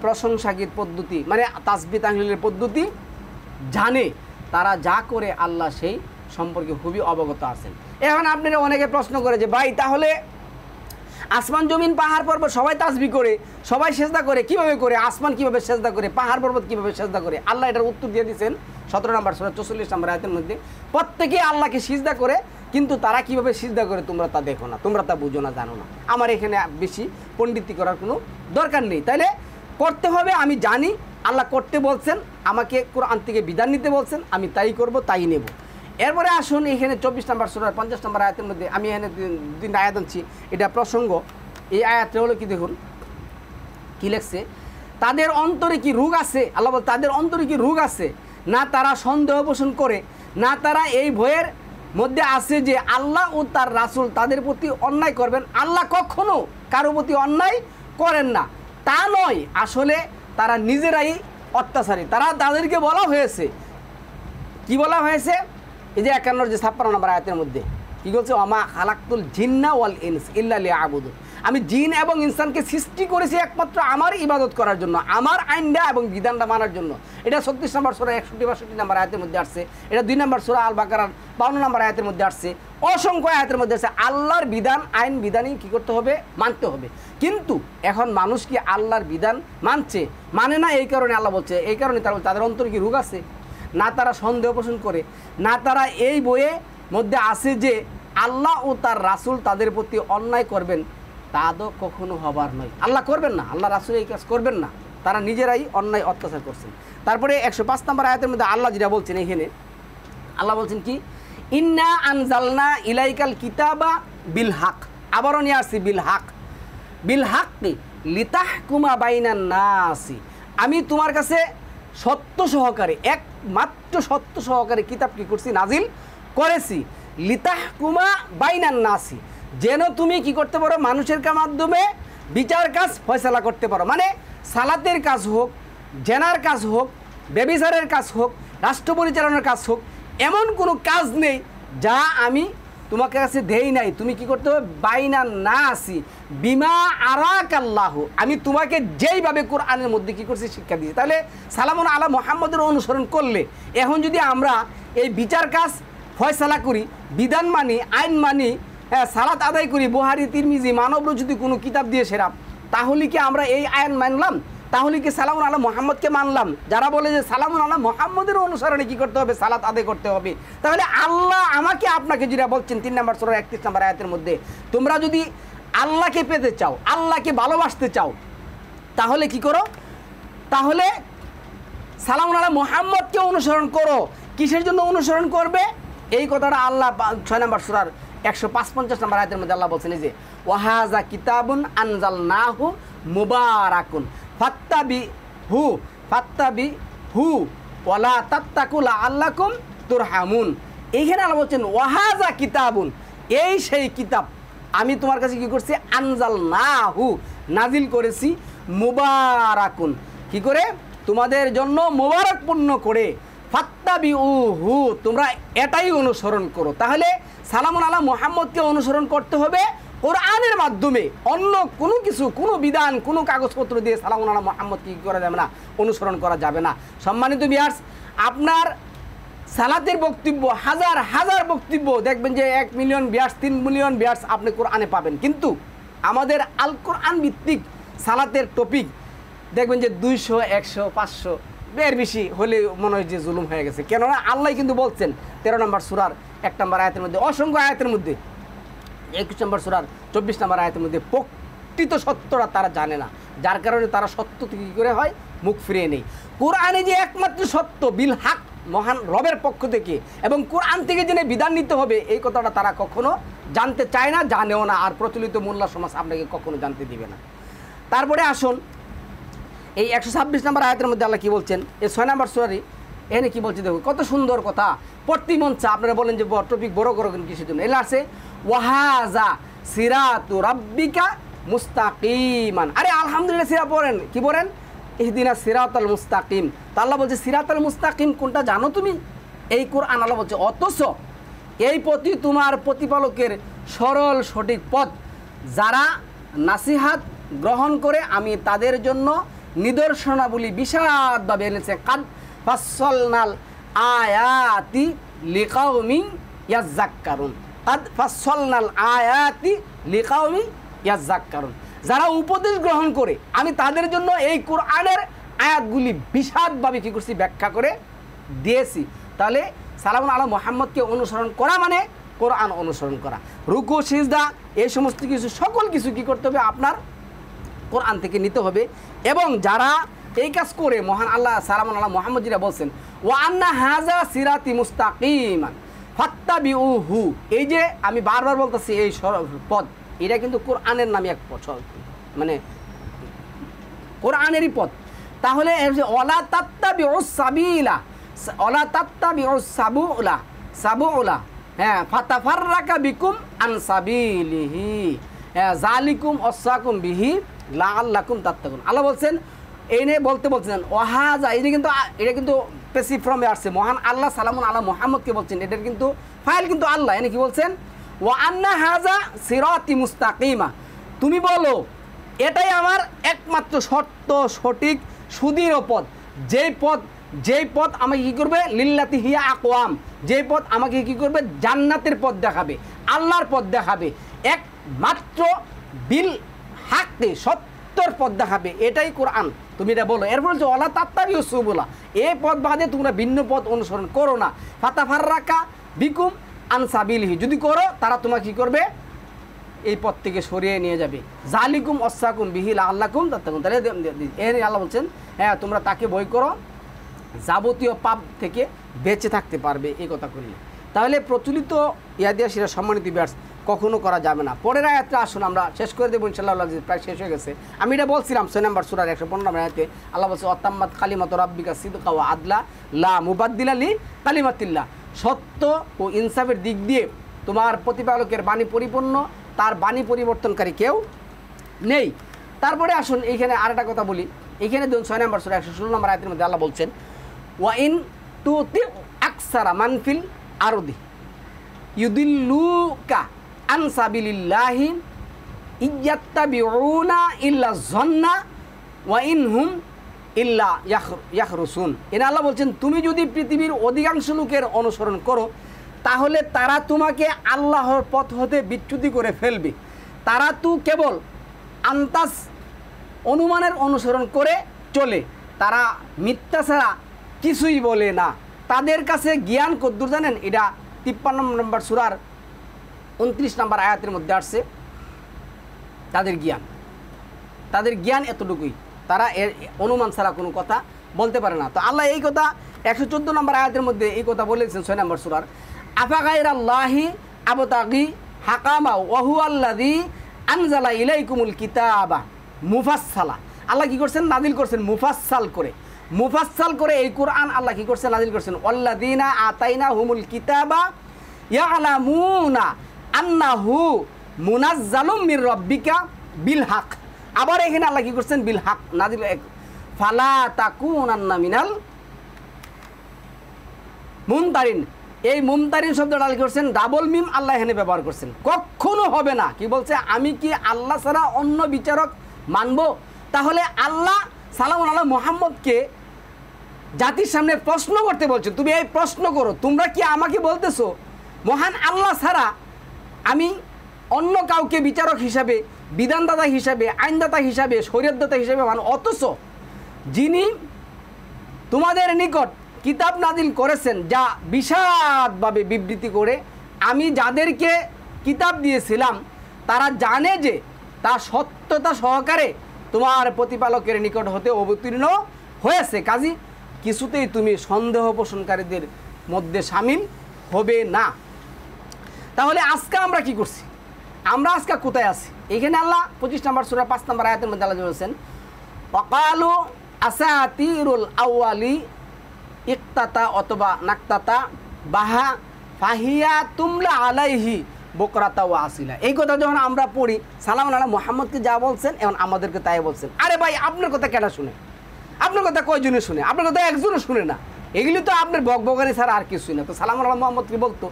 [SPEAKER 1] প্রশংসা গীত পদ্ধতি, মানে তাসবিহ তাহলিলের পদ্ধতি জানে। তারা যা করে আল্লাহ সেই সম্পর্কে খুবই অবগত আছেন। এখন আপনারা অনেকে প্রশ্ন করে যে ভাই, তাহলে আসমান জমিন পাহাড় পর্বত সবাই তাসবিহ করে, সবাই সেজদা করে, কিভাবে করে? আসমান কিভাবে সেজদা করে, পাহাড় পর্বত কিভাবে সেজদা করে? আল্লাহ এটার উত্তর দিয়ে দিয়েছেন 17 নম্বর সূরা 44 নম্বর আয়াতের মধ্যে। প্রত্যেকেই আল্লাহকে সিজদা করে, কিন্তু তারা কিভাবে সিজদা করে তোমরা তা দেখো না, তোমরা তা বুঝো না, জানো না। আমার এখানে বেশি পণ্ডিতি করার কোনো দরকার নেই। তাইলে করতে হবে, আমি জানি আল্লাহ করতে বলছেন, আমাকে কোরআন থেকে বিধান নিতে বলছেন, আমি তাই করব, তাই নেব। এরপরে আসুন, এখানে 24 নম্বর সূরার 50 নম্বর আয়াতের মধ্যে আমি এখানে 3টা আয়াত আনছি, এটা প্রসঙ্গ। এই আয়াতটা হলো কি, দেখুন কি লেখছে, তাদের অন্তরে কি রোগ আছে? আল্লাহ বল, তাদের অন্তরে কি রোগ আছে? না তারা সন্দেহ পোষণ করে, না তারা এই ভয়ের মধ্যে আছে যে আল্লাহ ও তার রাসূল তাদের প্রতি অন্যায় করবেন। আল্লাহ কখনো কারো প্রতি অন্যায় করেন না, তা নয়, আসলে তারা নিজেরাই অত্যাচারী। তাদেরকে বলা হয়েছে, কি বলা হয়েছে? এই যে 51 যে 56 নম্বর আয়াতের মধ্যে কি বলছে? ওমা খালাকতুল জিন্না ওয়াল ইনস ইল্লা লিয়াবুদুন, আমি জিন এবং ইনসানকে সৃষ্টি করেছি একমাত্র আমার ইবাদত করার জন্য, আমার আইনটা এবং বিধানটা মানার জন্য। এটা 36 নম্বর সূরা 61-62 নম্বর আয়াতের মধ্যে আসছে। এটা 2 নম্বর সূরা আল বাকারার 52 নম্বর আয়াতের মধ্যে আসছে। অসংখ্য আয়াতের মধ্যে আছে। আল্লাহর বিধান, আইন বিধানই কী করতে হবে? মানতে হবে। কিন্তু এখন মানুষ কি আল্লাহর বিধান মানছে? মানে না। এই কারণে আল্লাহ বলছে, এই কারণে তারা বলছে তাদের অন্তরে কি রোগ আছে? না তারা সন্দেহ পোষণ করে, না তারা এই বইয়ে মধ্যে আছে যে আল্লাহ ও তার রাসূল তাদের প্রতি অন্যায় করবেন, তা তো কখনো হবার নয়। আল্লাহ করবেন না, আল্লাহ রাসূল এই কাজ করবেন না, তারা নিজেরাই অন্যায় অত্যাচার করছেন। তারপরে 105 নম্বর আয়াতের মধ্যে আল্লাহ যেটা বলছেন, এখানে আল্লাহ বলছেন কি, ইন্না আনজালনা ইলাইকাল কিতাবা বিল হক, আবারও নিয়ে আসছি বিল হক, বিল হাক্কি লিতাহকুমা বাইনান নাসি, আমি তোমার কাছে সত্য সহকারে, একমাত্র সত্য সহকারে কিতাব কি করছি? নাজিল করেছি। লিতাহকুমা বাইনান নাসি, যেন তুমি কি করতে পারো? মানুষের মাধ্যমে বিচার কাজ ফয়সালা করতে পারো। মানে সালাতের কাজ হোক, জেনার কাজ হোক, ব্যভিচারের কাজ হোক, রাষ্ট্র পরিচালনার কাজ হোক, এমন কোনো কাজ নেই যা আমি তোমাকে কাছে দেই নাই। তুমি কি করতে হবে? বাইনান নাসি বিমা আরাক আল্লাহ, আমি তোমাকে যেইভাবে কোরআনের মধ্যে কি করছি শিক্ষা দিয়েছি। তাহলে সালামুন আলা মুহাম্মদের অনুসরণ করলে, এখন যদি আমরা এই বিচার কাজ ফয়সালা করি, বিধান মানি, আইন মানি, সালাত আদায় করি, বুহারি তিরমিজি মানবরচিত কোনো কিতাব দিয়ে সেরা, তাহলে কি আমরা এই আইন মানলাম? তাহলে কি সালামুন আলা মুহাম্মদকে মানলাম? যারা বলে যে সালামুন আলা মুহাম্মদের অনুসরণে কি করতে হবে? সালাত আদায় করতে হবে। তাহলে আল্লাহ আমাকে আপনাকে যেটা বলছেন 3 নম্বর সূরা 31 নম্বর আয়াতের মধ্যে, তোমরা যদি আল্লাহকে পেতে চাও, আল্লাহকে ভালোবাসতে চাও, তাহলে কি করো? তাহলে সালামুন আলা মুহাম্মদকে অনুসরণ করো। কিসের জন্য অনুসরণ করবে? এই কথাটা আল্লাহ 6 নম্বর সূরার 155 নম্বর আয়াতের মধ্যে আল্লাহ বলছেন যে ওয়াহাজা কিতাবুন আনজালনাহু মুবারাকুন ফাত্তাবিহু ওয়ালা তাত্তাকু লাআল্লাকুম তুরহামুন। এইখানে আল্লাহ বলছেন ওয়াহাজা কিতাবুন, এই সেই কিতাব আমি তোমার কাছে কি করছি? আনজালনাহু, নাজিল করেছি, মুবারাকুন, কি করে? তোমাদের জন্য মুবারকপূর্ণ করে, ফাত্তাবিউহু, তোমরা এটাই অনুসরণ করো। তাহলে সালামুন আলা মুহাম্মদকে অনুসরণ করতে হবে কোরআনের মাধ্যমে। অন্য কোনো কিছু, কোনো বিধান, কোনো কাগজপত্র দিয়ে সালামুন আলা মুহাম্মদকে কি করা যাবে না? অনুসরণ করা যাবে না। সম্মানিত ভিউয়ার্স, আপনার সালাতের বক্তব্য, হাজার হাজার বক্তব্য দেখবেন যে 1 মিলিয়ন ভিউয়ার্স, 3 মিলিয়ন ভিউয়ার্স আপনি কোরআনে পাবেন, কিন্তু আমাদের আল কোরআন ভিত্তিক সালাতের টপিক দেখবেন যে 200, 100, 500 এর বেশি হলে মনে হয় যে জুলুম হয়ে গেছে। কেননা আল্লাহ কিন্তু বলছেন 13 নম্বর সূরার 1 নম্বর আয়াতের মধ্যে, অসংখ্য আয়াতের মধ্যে, 21 নম্বর সূরার 24 নম্বর আয়াতের মধ্যে প্রকৃত সত্যটা তারা জানে না, যার কারণে তারা সত্য থেকে কী করে হয়? মুখ ফিরিয়ে নেই। কোরআনে যে একমাত্র সত্য বিল হাক, মহান রবের পক্ষ থেকে, এবং কোরআন থেকে জেনে বিধান নিতে হবে, এই কথাটা তারা কখনো জানতে চায় না, জানেও না। আর প্রচলিত মোল্লা সমাজ আপনাকে কখনো জানতে দিবে না। তারপরে আসুন এই 126 নম্বর আয়াতের মধ্যে আল্লাহ কী বলছেন? এই 6 নম্বর সূরারই এখানে কী বলছে দেখো, কত সুন্দর কথা। প্রতিমঞ্চা আপনারা বলেন যে টপিক বড় করো কিসের জন্য? এলা আছে ওয়াহাজা সিরাতু রাব্বিকা মুস্তাকিমান। আরে আলহামদুলিল্লাহ সিরা পড়েন, কি বলেন? ইহদিনা সিরাতাল মুস্তাকিম। তা আল্লাহ বলছে সিরাতাল মুস্তাকিম কোনটা জানো তুমি? এই কোরআন আল্লাহ বলছে, অথচ এই পথই তোমার প্রতিপালকের সরল সঠিক পথ। যারা নাসিহাত গ্রহণ করে আমি তাদের জন্য নিদর্শনাবলী বিশাদভাবে এনেছে। কাদ ফাসসালনাল আয়াতি লিকাউমিন ইয়াযাক্কারুন। কাদ ফাসসালনাল আয়াতি লিকাউমিন ইয়াযাক্কারুন। যারা উপদেশ গ্রহণ করে আমি তাদের জন্য এই কোরআনের আয়াতগুলি বিশাদভাবে কী করছি? ব্যাখ্যা করে দিয়েছি। তাহলে সালামুন আলা মুহাম্মদকে অনুসরণ করা মানে কোরআন অনুসরণ করা। রুকু, সিজদা, এই সমস্ত কিছু, সকল কিছু কী করতে হবে? আপনার কোরআন থেকে নিতে হবে। এবং যারা এই কাজ করে, মহান আল্লাহ সালামুন আলা মুহাম্মদ যেটা বলছেন ওয়া আন্না হাযা সিরাতি মুস্তাকিমান ফাত্তাবিউহু, এই যে আমি বারবার বলতেছি এই পদ, এটা কিন্তু কোরআনের নামে এক পথ, মানে কোরআনেরই পথ। তাহলে ওয়ালা তাত্তাবিউস সাবিলা, ওয়ালা তাত্তাবিউস সাবুলা, হ্যাঁ, ফাতাফাররাকা বিকুম আন সাবিলিহি, হ্যাঁ, জালিকুম ওয়াসাকুম বিহি লাআল্লাকুম তাত্তাকুন। আল্লাহ বলছেন, এই নিয়ে বলছেন ওয়াহাজা, এটা কিন্তু পেসিভ ফর্মে আসছে। মহান আল্লাহ সালামুন আলা মুহাম্মদকে বলছেন, এটার কিন্তু ফাইল কিন্তু আল্লাহ। এনে কি বলছেন? ওয়া আন্না হাযা সিরাতি মুস্তাকিমা, তুমি বলো এটাই আমার একমাত্র সত্য, সঠিক, সুদৃঢ় পথ। যেই পথ আমাকে কী করবে? লিল্লাতি হিয়া আকওয়াম, যেই পথ আমাকে কী করবে? জান্নাতের পথ দেখাবে, আল্লাহর পথ দেখাবে, একমাত্র বিল হাক্কে, সত্যর পথ দেখাবে, এটাই কোরআন। তুমি এটা বলো। এরপর বলছো ওয়ালা তাত্তাবিউ সুবুলা, এই পথ বাদে তোমরা ভিন্ন পথ অনুসরণ করো না। ফাতাফাররাকা বিকুম আন সাবিলিহি, যদি করো তারা তোমাকে কী করবে? এই পথ থেকে সরিয়ে নিয়ে যাবে। জালিকুম ওয়াসাকুম বিহি লাআল্লাকুম তাত্তাকুন। তাহলে এর আল্লাহ বলছেন, হ্যাঁ, তোমরা তাকে ভয় করো, যাবতীয় পাপ থেকে বেঁচে থাকতে পারবে, এই কথা করলে। তাহলে প্রচলিত ইয়াদিয়া সিরা সম্মানিত ভিউয়ার্স কখনো করা যাবে না। পরের আয়াতটা আসুন আমরা শেষ করে দেবো ইনশাআল্লাহ, প্রায় শেষ হয়ে গেছে। আমি এটা বলছিলাম 6 নম্বর সূরার 115 নম্বর আয়াতে আল্লাহ বলছে অতাম্মাত কালিমাতু রাব্বিকা সিদকা ওয়া আদলা লা মুবাদ্দিলা লি কালিমাতিল্লাহ। সত্য ও ইনসাফের দিক দিয়ে তোমার প্রতিপালকের বাণী পরিপূর্ণ, তার বাণী পরিবর্তনকারী কেউ নেই। তারপরে আসুন এইখানে আরেকটা কথা বলি। এইখানে 6 নম্বর সূরা 116 নম্বর আয়াতের মধ্যে আল্লাহ বলছেন ওয়া ইন তুতি আকসারা মানফিল আরদি ইউদিল্লুকা আন সাবিলিল্লাহি ইয়াত্তাবিউনা ইল্লা যন্না ওয়া ইনহুম ইল্লা ইয়াখরুসুন। এনে আল্লাহ বলছেন, তুমি যদি পৃথিবীর অধিকাংশ লোকের অনুসরণ করো তাহলে তারা তোমাকে আল্লাহর পথ হতে বিচ্যুতি করে ফেলবে। তারা তো কেবল আন্তাস, অনুমানের অনুসরণ করে চলে, তারা মিথ্যা ছাড়া কিছুই বলে না। তাদের কাছে জ্ঞান কদ্দুর জানেন? এটা 53 নম্বর সূরার 29 নম্বর আয়াতের মধ্যে আসছে। তাদের জ্ঞান এতটুকুই, তারা এর অনুমান ছাড়া কোনো কথা বলতে পারে না। তো আল্লাহ এই কথা 114 নম্বর আয়াতের মধ্যে এই কথা বলেছেন 6 নম্বর সূরার, আফা গায়রাল্লাহি আবতাগি হাকামা ওয়া হুয়াল্লাযী আনজালা ইলাইকুমুল কিতাবা মুফাসসালা। আল্লাহ কি করছেন? নাজিল করছেন মুফাসসাল করে এই কোরআন আল্লাহ কি করছেন? নাজিল করছেন। ওয়াল্লাযীনা আতাইনাহুমুল কিতাবা ইয়ালামুনা আন্নাহু মুনাজ্জালুম মির রাব্বিকা বিল হক। আবার এখানে আল্লাহ কি করছেন? বিল হক নাজিল। ফালা তাকুনান্না মিনাল মুমতারিন। এই মুমতারিন শব্দটা আল্লাহ করছেন ডাবল মিম, আল্লাহ এখানে ব্যবহার করছেন। কখনো হবে না। কি বলছে? আমি কি আল্লাহ ছাড়া অন্য বিচারক মানব? তাহলে আল্লাহ সালামুন আলা মুহাম্মদকে জাতির সামনে প্রশ্ন করতে বলছেন, তুমি এই প্রশ্ন করো, তোমরা কি আমাকে বলতেছো মহান আল্লাহ ছাড়া আমি অন্য কাউকে বিচারক হিসাবে, বিধানদাতা হিসাবে, আইনদাতা হিসাবে, শরীয়তদাতা হিসাবে মান? অথচ যিনি তোমাদের নিকট কিতাব নাজিল করেছেন যা বিশদভাবে বিবৃতি করে, আমি যাদেরকে কিতাব দিয়েছিলাম তারা জানে যে তা সত্যতা সহকারে তোমার প্রতিপালকের নিকট হতে অবতীর্ণ হয়েছে, কাজী কিছুতেই তুমি সন্দেহ পোষণকারীদের মধ্যে শামিল হবে না। তাহলে আজকে আমরা কি করছি? আমরা আজকে কোথায় আছি? এখানে আল্লাহ 25 নম্বর সূরা 5 নম্বর আয়াতের মধ্যে আল্লাহ বলেছেন, ওয়াকালু আসাতিরুল আউয়ালি ইক্তাতা অথবা নাক্তাতা বাহা ফাহিয়া তুমলা আলাইহি বকরাতা ওয়া আসিলা। এই কথা যখন আমরা পড়ি, সালাম আলা মুহাম্মদকে যা বলছেন এখন আমাদেরকে তাই বলছেন। আরে ভাই, আপনার কথা কেন শুনে? আপনার কথা কয়জনে শুনে? আপনার কথা একজনও শুনে না। এগুলি তো আপনার বকবকানি ছাড়া আর কিছুই না। তো সালাম আলা মুহাম্মদকে বলতো,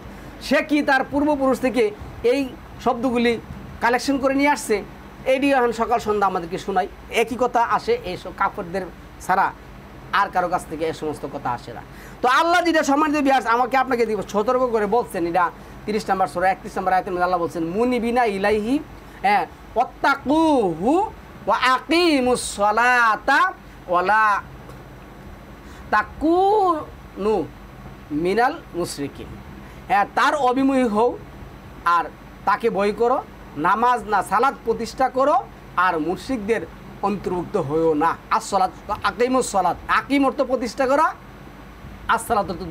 [SPEAKER 1] সে কি তার পূর্বপুরুষ থেকে এই শব্দগুলি কালেকশন করে নিয়ে আসছে? এটি এখন সকাল সন্ধ্যা আমাদেরকে শোনায়। একই কথা আসে এইসব কাফেরদের ছাড়া আর কারো কাছ থেকে এই সমস্ত কথা আসে না। তো আল্লাহ যেটা সম্মানিত বিহার আমাকে আপনাকে দিব সতর্ক করে বলছেন, এটা 30 নম্বর সূরা 31 নম্বর আয়াতের মধ্যে আল্লাহ বলছেন, মুনিবিনা ইলাইহি ওয়াত্তাকুহু ওয়া আকিমুস সালাতা ওয়ালা তাকুনু মিনাল মুশরিকিন। তার অভিমুখী হও আর তাকে ভয় করো, নামাজ না সালাত প্রতিষ্ঠা করো আর মুশরিকদের অন্তর্ভুক্ত হয়েও না। আসসালাত আকিমুস সালাত, আকিম অর্থ প্রতিষ্ঠা করা, আসসালাত অর্থ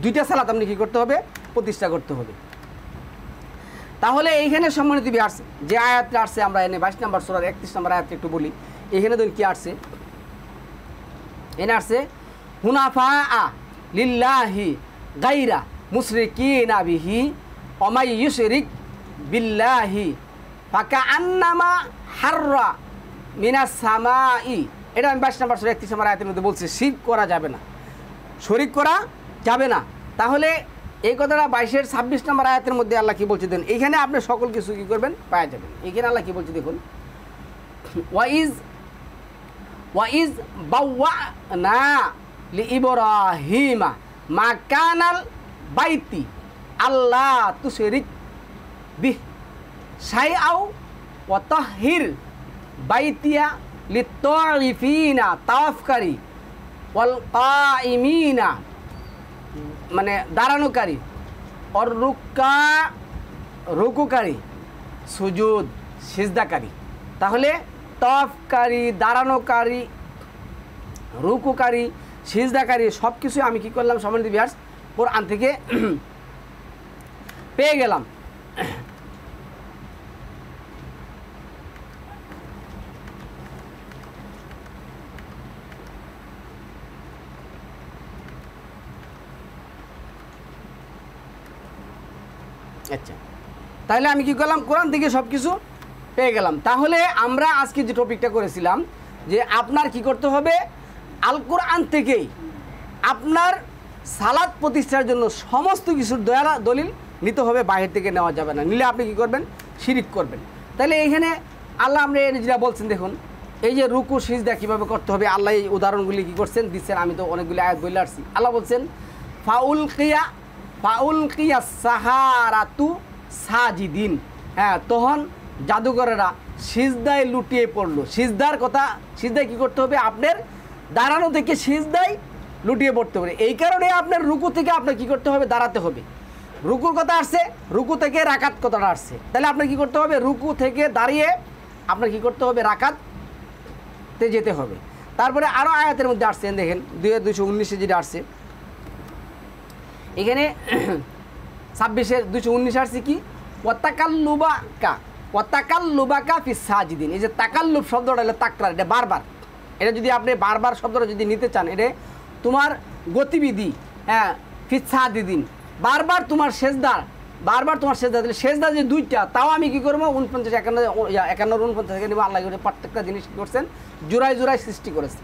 [SPEAKER 1] দুইটা সালাত আপনি কি করতে হবে? প্রতিষ্ঠা করতে হবে। তাহলে এইখানে সম্মানিত বিহার যে আয়াতটা আসছে, আমরা এনে 22 নম্বর সূরার 31 নম্বর আয়াতটা একটু বলি। এখানে দেখুন কি আসছে, এনে আসছে হুনাফা লিল্লাহি গায়রা মুশরিকিনা বিহি ওয়া মাই ইউশরিক বিল্লাহি ফাকাআন্নামা হাররা মিনাস সামাই। এটা আমি 22 নম্বর সূরা 31 নম্বর আয়াতের মধ্যে বলছি, শিরক করা যাবে না, শরীক করা যাবে না। তাহলে এই কথাটা 22-এর 26 নম্বর আয়াতের মধ্যে আল্লাহ কি বলছে? দেন এইখানে আপনি সকল কিছু কী করবেন? পাওয়া যাবেন। এখানে আল্লাহ কি বলছে দেখুন, ওয়াইজ বাওয়ানা লিইব্রাহিমা মাকানাল বাইতি আল্লাহ তুশরিক বিহ শাইআও ওয়া তাহহির বাইতিয়া লিত্তাইফিনা তাওয়াফকারী ওয়াল কাইমিনা মানে দাঁড়ানোকারী, আর রুকুকারী, সুজুদ সিজদাকারী। তাহলে তফকারী, দাঁড়ানোকারী, রুকুকারী, সিজদাকারী সব কিছুই আমি কি করলাম সম্মানিত ভিউয়ার্স? কোরআন থেকে পেয়ে গেলাম। আচ্ছা, তাহলে আমি কি করলাম? কোরআন থেকে সব কিছু পেয়ে গেলাম। তাহলে আমরা আজকে যে টপিকটা করেছিলাম যে আপনার কি করতে হবে? আল কোরআন থেকেই আপনার সালাত প্রতিষ্ঠার জন্য সমস্ত কিছুর দলিল নিতে হবে, বাহির থেকে নেওয়া যাবে না। নিলে আপনি কি করবেন? শিরিক করবেন। তাহলে এইখানে আল্লাহ আমরা যেটা বলছেন দেখুন, এই যে রুকু সিজদা কীভাবে করতে হবে আল্লাহ এই উদাহরণগুলি কী করছেন দিচ্ছেন। আমি তো অনেকগুলি আয়াত বলে আসছি। আল্লাহ বলছেন ফাউল কিয়া সাহারাতু সাজিদিন। তখন জাদুকরেরা সিজদায় লুটিয়ে পড়লো। সিজদার কথা, সিজদায় কী করতে হবে? আপনার দাঁড়ানো থেকে সিজদায় লুটিয়ে পড়তে হবে। এই কারণে আপনার রুকু থেকে আপনার কী করতে হবে? দাঁড়াতে হবে। রুকুর কথা আসছে, রুকু থেকে রাকাত কথাটা আসছে, তাহলে আপনার কী করতে হবে? রুকু থেকে দাঁড়িয়ে আপনার কী করতে হবে? রাকাতে যেতে হবে। তারপরে আরও আয়াতের মধ্যে আসছেন, দেখেন 219 যেটা আসছে এখানে 26-এর 219 আসছে কি? ওয়াতাকাল্লুবাকা ফিস সাজিদিন। এই যে তাকাল্লুব শব্দটা হলো তাকরার, এটা বারবার, এটা যদি আপনি বারবার শব্দটা যদি নিতে চান, এটা তোমার গতিবিধি, হ্যাঁ, ফিস সাজিদিন, বারবার তোমার সেজদা, বারবার তোমার সেজদা দিলে, সেজদা যে দুইটা, তাও আমি কী করবো? 49, 51, 49 থেকে নেবো। আল্লাহ প্রত্যেকটা জিনিস কী করছেন? জোড়ায় জোড়ায় সৃষ্টি করেছেন,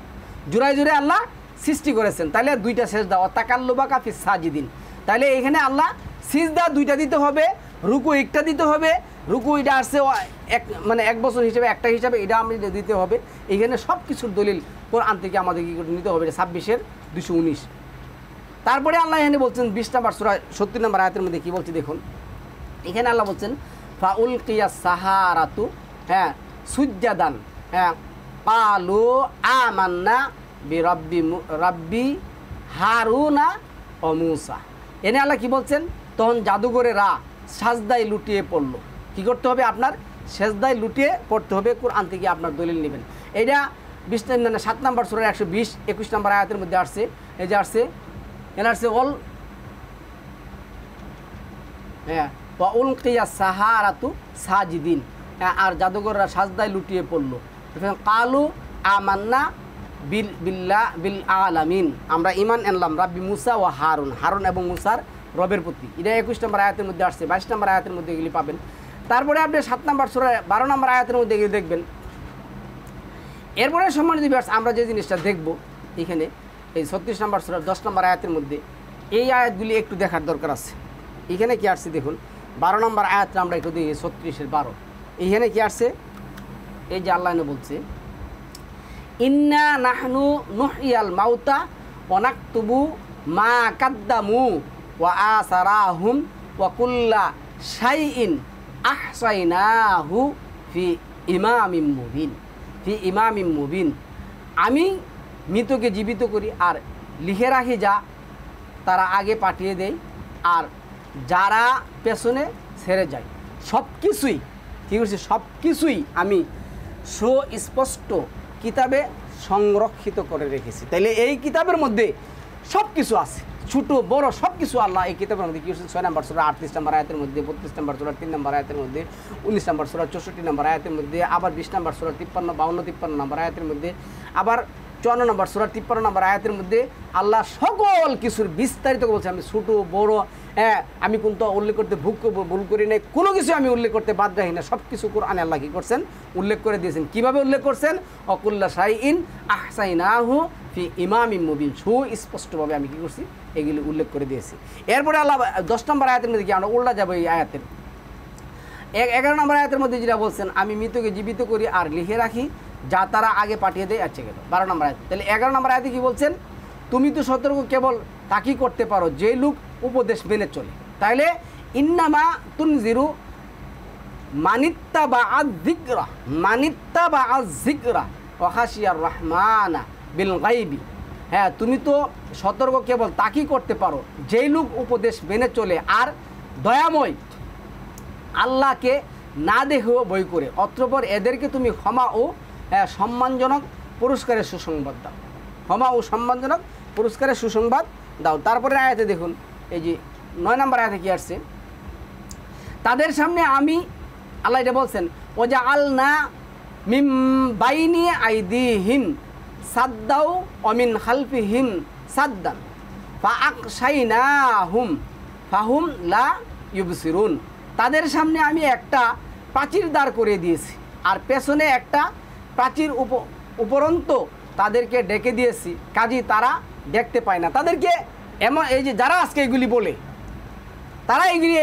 [SPEAKER 1] জোড়ায় জোড়ায় আল্লাহ সৃষ্টি করেছেন। তাহলে দুইটা সেজদা, ওয়াতাকাল্লুবাকা ফিস সাজিদিন, তাহলে এখানে আল্লাহ সিজদা দুইটা দিতে হবে, রুকু একটা দিতে হবে। রুকু এটা আসছে মানে 1 বছর হিসেবে, একটা হিসাবে এটা আমি দিতে হবে। এখানে সব কিছুর দলিল কোরআন থেকে আমাদের কী নিতে হবে? 26-এর 219। তারপরে আল্লাহ এখানে বলছেন 20 নম্বর সূরা 70 নম্বর আয়াতের মধ্যে কী বলছে দেখুন। এখানে আল্লাহ বলছেন ফাউল কিয়াস সাহারাতু, হ্যাঁ, সুজ্জাদান, হ্যাঁ, ক্বালু আমান্না রাব্বি হারুনা ও মূসা। এনে আল্লাহ কি বলছেন? তখন জাদুঘরেরা সাজদায় লুটিয়ে পড়লো। কি করতে হবে? আপনার সেজদায় লুটিয়ে পড়তে হবে, কোরআন থেকে আপনার দলিল নেবেন। এটা 7 নম্বর সূরা 120-21 নম্বর আয়াতের মধ্যে আসছে। এই যে আসছে, এখানে আসছে হ্যাঁ, উলকিয়া সাহারাতু সাজিদিন, আর জাদুঘররা সাজদায় লুটিয়ে পড়লো। কালু আমান্না বিল আলামিন, আমরা ঈমান আনলাম রাব্বি মুসা ও হারুন, হারুন এবং মুসার রবের প্রতি। এটা 21 নম্বর আয়াতের মধ্যে আসছে। 22 নম্বর আয়াতের মধ্যে এগুলি পাবেন। তারপরে আপনি 7 নম্বর সূরা 12 নম্বর আয়াতের মধ্যে এগুলি দেখবেন। এরপরে সম্মানিত ভিউয়ার্স, আমরা যে জিনিসটা দেখব এখানে এই 36 নম্বর সূরা 10 নম্বর আয়াতের মধ্যে, এই আয়াতগুলি একটু দেখার দরকার আছে। এখানে কি আসছে দেখুন, 12 নম্বর আয়াতটা আমরা একটু দেখি, 36-এর 12। এখানে কি আসছে? এই যে আল্লাহ বলছে, ইন্না নাহনু নুহইয়াল মাউতা ওয়া নাকতুবু মা কাদ্দামু ওয়া আসারাহুম ওয়া কুল্লা শাইইন আহসাইনাহু ফি ইমামিম মুবিন। ফি ইমামিম মুবিন, আমি মৃতকে জীবিত করি আর লিখে রাখি যা তারা আগে পাঠিয়ে দেয় আর যারা পেছনে ছেড়ে যায়। সব কিছুই কী করছি? সব কিছুই আমি সুস্পষ্ট কিতাবে সংরক্ষিত করে রেখেছি। তাইলে এই কিতাবের মধ্যে সব কিছু আছে, ছোটো বড় সব কিছু আল্লাহ এই কিতাবের মধ্যে কী করছে? 6 নম্বর সূরা 38 নম্বর আয়াতের মধ্যে, 32 নম্বর সূরা 3 নম্বর আয়াতের মধ্যে, 19 নম্বর সূরা 64 নম্বর আয়াতের মধ্যে, আবার 20 নম্বর সূরা 53, 52, 53 নম্বর আয়াতের মধ্যে, আবার 54 নম্বর সূরা 53 নম্বর আয়াতের মধ্যে আল্লাহ সকল কিছুর বিস্তারিত বলছে। আমি ছোটো বড়, হ্যাঁ, আমি কিন্তু উল্লেখ করতে ভুল করি নাই, কোনো কিছু আমি উল্লেখ করতে বাদ রাখি না। সব কিছু কোরআনে আল্লাহ কী করছেন? উল্লেখ করে দিয়েছেন। কীভাবে উল্লেখ করছেন? অকুল্লা শাইইন আহসাইনাহু ফি ইমামিম মুবিন, সুস্পষ্টভাবে আমি কী করছি? এগুলি উল্লেখ করে দিয়েছি। এরপরে আল্লাহ 10 নম্বর আয়াতের মধ্যে কি আমরা উল্টা যাবো? এই আয়াতের 11 নম্বর আয়াতের মধ্যে যেটা বলছেন, আমি মৃতকে জীবিত করি আর লিখে রাখি যা তারা আগে পাঠিয়ে দেয়। আচ্ছা, গেল 12 নম্বর আয়াত। তাহলে 11 নম্বর আয়াতে কী বলছেন? তুমি তো সতর্ক কেবল তাকেই করতে পারো যে লোক উপদেশ মেনে চলে। তাহলে ইন্নামা তুনজিরু মানিত্তাবা আয-যিকরা, মানিত্তাবা আয-যিকরা ওয়া খাশিয়ার রহমানা বিল গায়বি। হ্যাঁ, তুমি তো সতর্ক কেবল তাকেই করতে পারো যেই লোক উপদেশ মেনে চলে আর দয়াময় আল্লাহকে না দেখেও বই করে, অতঃপর এদেরকে তুমি ক্ষমা ও সম্মানজনক পুরস্কারের সুসংবাদ দাও। ক্ষমা ও সম্মানজনক পুরস্কারের সুসংবাদ দাও। তারপরে আয়াতে দেখুন, এই যে 9 নম্বর আয়াতে কি আসছে? তাদের সামনে আমি, আল্লাহ এটা বলছেন, ওজা আলনা মিম বাইনি আইদিহিম সাদ্দাও অমিন খালফিহিম সাদ্দান ফাআকশাইনাহুম ফাহুম লা ইউবসিরুন। তাদের সামনে আমি একটা প্রাচীর দাঁড় করে দিয়েছি আর পেছনে একটা প্রাচীর উপরন্ত তাদেরকে ডেকে দিয়েছি, কাজী তারা দেখতে পায় না। তাদেরকে এমন, এই যে যারা আজকে এগুলি বলে, তারা এগুলি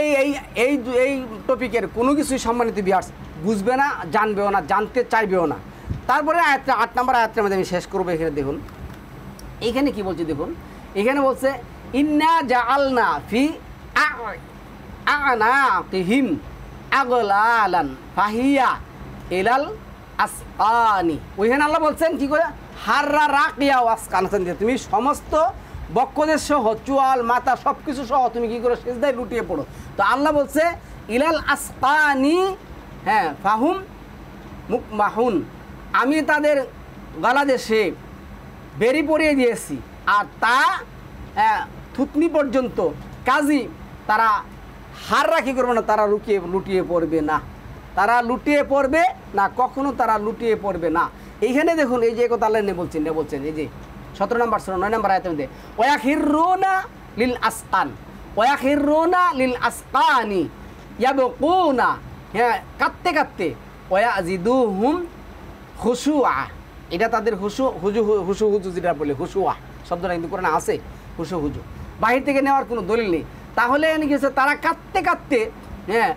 [SPEAKER 1] এই টপিকের কোনো কিছুই সম্মানিত ভিউয়ার্স বুঝবে না, জানবেও না, জানতে চাইবেও না। তারপরে আয়াতটা 8 নম্বর আয়াতটার মধ্যে আমি শেষ করবো। এখানে দেখুন, এখানে কি বলছে দেখুন। এখানে বলছে ইন্না জাআলনা ফি আ'নাকিহিম আগলালান ফাহিয়া ইলাল আসকানি। ওইখানে আল্লাহ বলছেন কি করে, হাররা রাকিয়া ওয়াসকান, তুমি সমস্ত বক্ষদেশ সহ চুয়াল মাথা সব কিছু সহ তুমি কি করো, সিজদায় লুটিয়ে পড়ো। তো আল্লাহ বলছে ইলাল আসকানি, হ্যাঁ, ফাহুম মুকমাহুন, আমি তাদের গলাদেশে বেরি পরিয়ে দিয়েছি, আর তা থুতনি পর্যন্ত, কাজী তারা হাররা কী করবে না, তারা লুটিয়ে পড়বে না, তারা লুটিয়ে পড়বে না, কখনো তারা লুটিয়ে পড়বে না। এইখানে দেখুন এই যে কথা আল্লাহ বলছেন এই যে 17 নম্বর সূরা 9 নম্বর আয়াতের মধ্যে ওয়াখিরুনা লিল আসকান, ওয়াখিরুনা লিল আসকানি ইয়াবকুনা, হ্যাঁ, কাঁদতে কাঁদতে, ওয়াজিদুহুম খুশুআ, এটা তাদের হুজু যেটা বলে হুশুআ শব্দটা কিন্তু কোরআনে আছে, হুজু বাহির থেকে নেওয়ার কোনো দলিল নেই। তাহলে কি হচ্ছে, তারা কাঁদতে কাঁদতে, হ্যাঁ,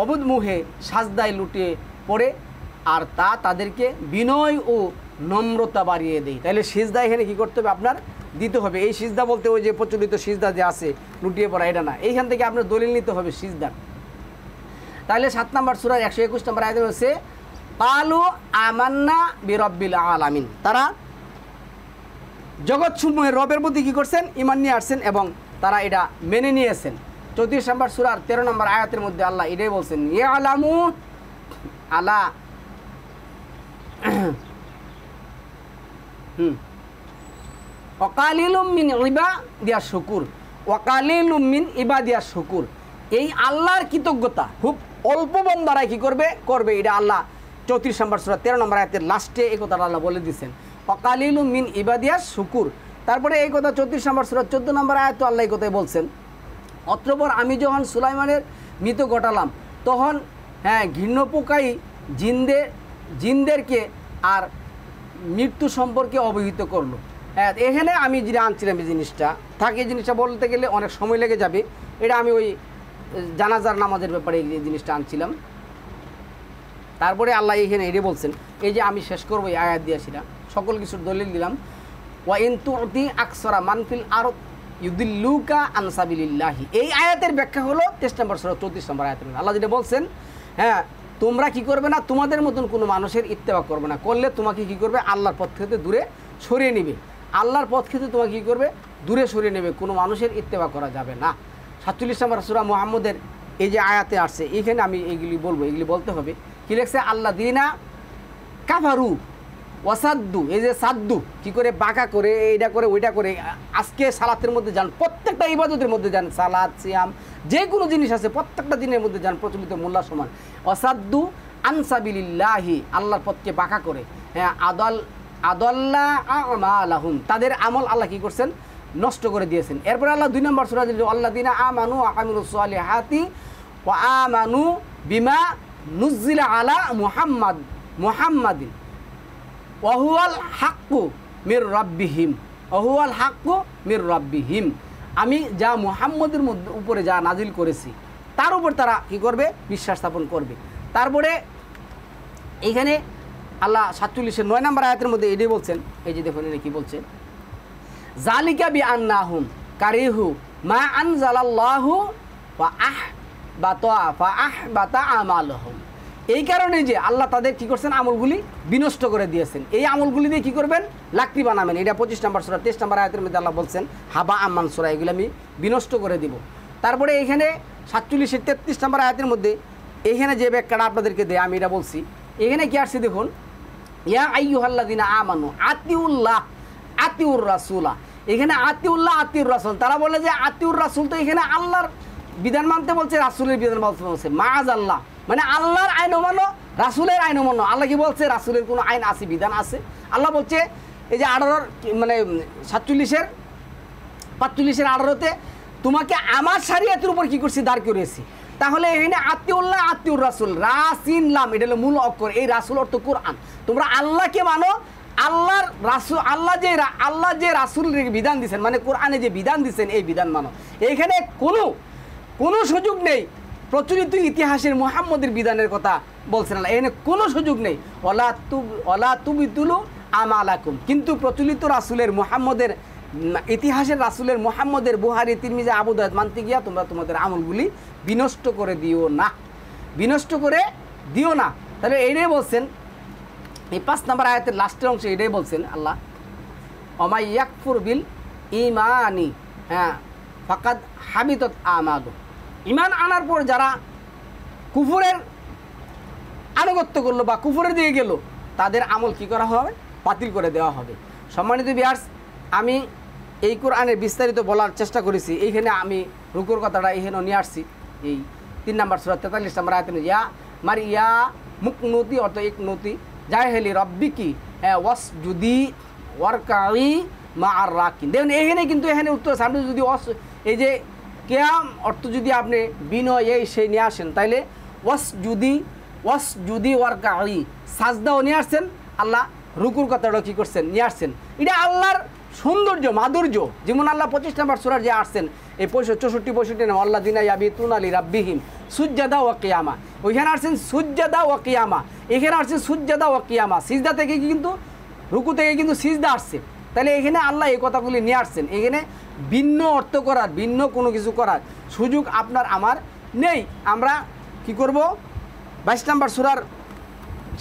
[SPEAKER 1] অবুধ মুহে সাজদায় লুটিয়ে পড়ে, আর তা তাদেরকে বিনয় ও নম্রতা বাড়িয়ে দেয়। তাহলে সিজদা এখানে কী করতে হবে, আপনার দিতে হবে। এই সিজদা বলতে ওই যে প্রচলিত সিজদা যে আছে লুটিয়ে পড়া, এটা না, এইখান থেকে আপনার দলিল নিতে হবে সিজদার। তাহলে 7 নম্বর সূরার 121 নম্বর আয়াতে হচ্ছে কালু আমান্না বিরব্বিল আলামিন, তারা জগৎসমূহের রবের প্রতি কী করছেন, ঈমান নিয়ে আসছেন এবং তারা এটা মেনে নিয়েছেন। 34 নম্বর সূরার 13 নম্বর আয়াতের মধ্যে আল্লাহ এটাই বলছেন, ইয়ালামু আলা ওয়াকালিলুম মিন ইবাদিয়াশ শুকুর, ওয়াকালিলুম মিন ইবাদিয়াশ শুকুর, এই আল্লাহর কৃতজ্ঞতা খুব অল্প বান্দারাই কী করবে, এটা আল্লাহ 34 নম্বর সূরা 13 নম্বর আয়াতের লাস্টে এই কথাটা আল্লাহ বলে দিচ্ছেন, ওয়াকালিলুম মিন ইবাদিয়াশ শুকুর। তারপরে এই কথা 34 নম্বর সূরা 14 নম্বর আয়াত আল্লাহ এই কথাই বলছেন, অতঃপর আমি যখন সুলাইমানের মৃত্যু ঘটালাম তখন, হ্যাঁ, ঘৃণ্য পোকাই জিনদেরকে আর মৃত্যু সম্পর্কে অবহিত করলো। হ্যাঁ, এখানে আমি যেটা আনছিলাম এই জিনিসটা থাকে, এই জিনিসটা বলতে গেলে অনেক সময় লেগে যাবে, এটা আমি ওই জানাজার নামাজের ব্যাপারে এই জিনিসটা আনছিলাম। তারপরে আল্লাহ এখানে এটাই বলছেন, এই যে আমি শেষ করবো এই আয়াত দিয়েছিলাম, সকল কিছুর দলিল দিলাম, ওয়া ইন তুতি আকসারা মানফিল আরদ ইউদিল্লুকা আন সাবিলিল্লাহি, এই আয়াতের ব্যাখ্যা হলো 23 নম্বর সূরা 34 নম্বর আয়াতের আল্লাহ যেটা বলছেন, হ্যাঁ, তোমরা কি করবে না, তোমাদের মতন কোনো মানুষের ইত্তেবা করবে না, করলে তোমাকে কি করবে, আল্লাহর পথ থেকে দূরে সরিয়ে নেবে, আল্লাহর পথ থেকে তোমাকে কী করবে, দূরে সরিয়ে নেবে, কোনো মানুষের ইত্তেবা করা যাবে না। 47 নম্বর সূরা মুহাম্মদের এই যে আয়াতে আসছে, এইখানে আমি এইগুলি বলবো, এগুলি বলতে হবে। কী লেখছে, আল্লাহ দিনা কাফারু ওয়াসাদ্দু, এই যে সাদ্দু কী করে বাঁকা করে এইটা করে ওইটা করে, আজকে সালাতের মধ্যে যান, প্রত্যেকটা ইবাদতের মধ্যে যান, সালাত সিয়াম যে কোনো জিনিস আছে প্রত্যেকটা দিনের মধ্যে যান, প্রচলিত মোল্লা সমান, ওয়াসাদ্দু আনসাবিলিল্লাহি, আল্লাহর পথকে বাঁকা করে, হ্যাঁ, আদাল্লা আমালাহুম, তাদের আমল আল্লাহ কী করছেন, নষ্ট করে দিয়েছেন। এরপরে আল্লাহ 2 নম্বর সূরা দিল, আল্লাযিনা আমানু ওয়া আমিলুস সালিহাতি ওয়া আমানু বিমা নুজ্জিলা আলা মুহাম্মাদিন ওয়া হুয়াল হাক্কু মির রাব্বিহিম, ওয়া হুয়াল হাক্কু মির রাব্বিহিম, আমি যা মুহাম্মদের উপরে যা নাজিল করেছি তার উপর তারা কী করবে, বিশ্বাস স্থাপন করবে। তারপরে এইখানে আল্লাহ 47-এর 9 নম্বর আয়াতের মধ্যে এটাই বলছেন, এই যে দেখুন এটা কী বলছে, জালিকা বিআন্নাহুম কারিহু মা আনজালাল্লাহু ফা আহবাতা আমালুহুম, এই কারণে যে আল্লাহ তাদের কী করছেন, আমলগুলি বিনষ্ট করে দিয়েছেন, এই আমলগুলি দিয়ে কী করবেন, লাকড়ি বানাবেন। এটা 25 নম্বর সূরা 23 নম্বর আয়াতের মধ্যে আল্লাহ বলছেন হাবা আমান সূরা, এগুলো আমি বিনষ্ট করে দিব। তারপরে এইখানে 47-এর 33 নম্বর আয়াতের মধ্যে এইখানে যে ব্যাখ্যাটা আপনাদেরকে দেয় আমি এটা বলছি, এখানে কি আসছে দেখুন, ইয়া আইয়ুহাল্লাযিনা আমানু আতিউল্লাহ আতিউর রাসূলা, এখানে আতিউল্লাহ আতিউর রাসূল, তারা বলে যে আতিউর রাসূল, তো এখানে আল্লাহর বিধান মানতে বলছে, রাসূলের বিধান মানতে বলছে, মাআযাল্লাহ, মানে আল্লাহর আইনও মানো, রাসূলের আইনও মানো। আল্লাহ কি বলছে, রাসূলের কোনো আইন আছে, বিধান আছে। আল্লাহ বলছে এই যে 18 মানে 47-এর 45-এর 18-তে তোমাকে আমার শরিয়তের উপর কী করছি, দাঁড় করিয়েছি। তাহলে এখানে আতিউল্লাহ আতিউর রাসূল, রাসিন লাম, এটা হলো মূল অক্ষর, এই রাসূল অর্থ কোরআন, তোমরা আল্লাহকে মানো, আল্লাহর রাসূল, আল্লাহ যে রাসূলের বিধান দিয়েছেন, মানে কোরআনে যে বিধান দিয়েছেন এই বিধান মানো। এইখানে কোনো সুযোগ নেই প্রচলিত ইতিহাসের মুহাম্মদের বিধানের কথা বলছেন না, এখানে কোনো সুযোগ নেই, ওয়ালা তুবিতুলু আমালাকুম, কিন্তু প্রচলিত রাসূলের মুহাম্মদের ইতিহাসের রাসূলের মুহাম্মদের বুহারি তিরমিজি আবু দাউদ মানতে গিয়া তোমরা তোমাদের আমলগুলি বিনষ্ট করে দিও না, বিনষ্ট করে দিও না। তাহলে এইটাই বলছেন, এই 5 নম্বর আয়াতের লাস্টের অংশে এটাই বলছেন আল্লাহ, ওমাই ইয়াকফুর বিল ইমানি হ্যাঁ ফাকাদ হাবিতত আমালু, ইমান আনার পর যারা কুফরের আনুগত্য করলো বা কুফরের দিকে গেল, তাদের আমল কি করা হবে? বাতিল করে দেওয়া হবে। সম্মানিত ভিউয়ার্স, আমি এই কোরআনের বিস্তারিত বলার চেষ্টা করেছি। এইখানে আমি রুকুর কথাটা এখানে নিয়ে আসছি। এই 3 নম্বর সূরা 43 নম্বর আয়াতে, ইয়া মারিয়া মুকনুতি অর্থ এক নতি জাহেলি রব্বিকি হ্যাঁ ওয়াসজুদি ওয়ারকাই মা আর রাকিন। দেখুন এখানে কিন্তু এখানে উত্তর সামনে যদি এই যে কেয়াম অর্থ যদি আপনি বিনয় এই সেই নিয়ে আসেন, তাইলে ওয়াসজুদি ওয়ারকাই সাজদাও নিয়ে আসছেন, আল্লাহ রুকুর কথাটা কী করছেন? নিয়ে আসছেন। এটা আল্লাহর সৌন্দর্য, মাধুর্য। যেমন আল্লাহ 25 নম্বর সূরার যে আসছেন এই 64-65 নাম আল্লাহ দিনা ইয়াবিতুন আলী রাব্বিহিম সুজ্জাদা ওয়া কিয়ামা, ওইখানে আসছেন সুজ্জাদা ওয়া কিয়ামা, এখানে আসছেন সুজ্জাদা ওয়া কিয়ামা। সিজদা থেকে কিন্তু রুকু থেকে কিন্তু সিজদা আসছে। তাহলে এখানে আল্লাহ এই কথাগুলি নিয়ে আসছেন। এখানে ভিন্ন অর্থ করার, ভিন্ন কোনো কিছু করার সুযোগ আপনার আমার নেই। আমরা কি করব? 22 নম্বর সূরার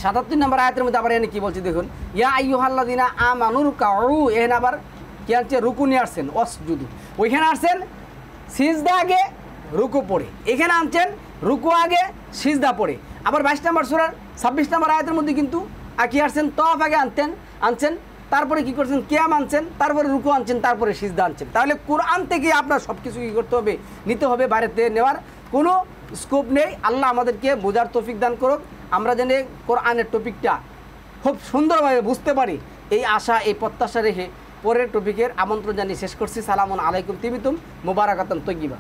[SPEAKER 1] 77 নম্বর আয়াতের মধ্যে আবার এখানে কী বলছে দেখুন, ইয়া আইয়ুহাল্লাযিনা আমানুর কাউ, এখানে আবার কি আসছে? রুকু নিয়ে আসছেন ওয়াসজুদু, ওইখানে আসছেন সিজদা আগে রুকু পড়ে, এখানে আনছেন রুকু আগে সিজদা পড়ে। আবার 22 নম্বর সূরার 26 নম্বর আয়াতের মধ্যে কিন্তু কি আসছেন? তওয়াফ আগে আনছেন, তারপরে কি করছেন? কিয়াম আনছেন, তারপরে রুকু আনছেন, তারপরে সিজদা আনছেন। তাহলে কোরআন থেকে আপনার সব কিছু কী করতে হবে? নিতে হবে, বাইরেতে নেওয়ার কোনো স্কোপ নেই। আল্লাহ আমাদেরকে বোঝার তৌফিক দান করুক, আমরা যেন কোরআনের টপিকটা খুব সুন্দরভাবে বুঝতে পারি, এই আশা এই প্রত্যাশা রেখে পরের টপিকের আমন্ত্রণ জানিয়ে শেষ করছি। সালামুন আলাইকুম তিমিতুম মুবারাকাতান তৈয়িবা।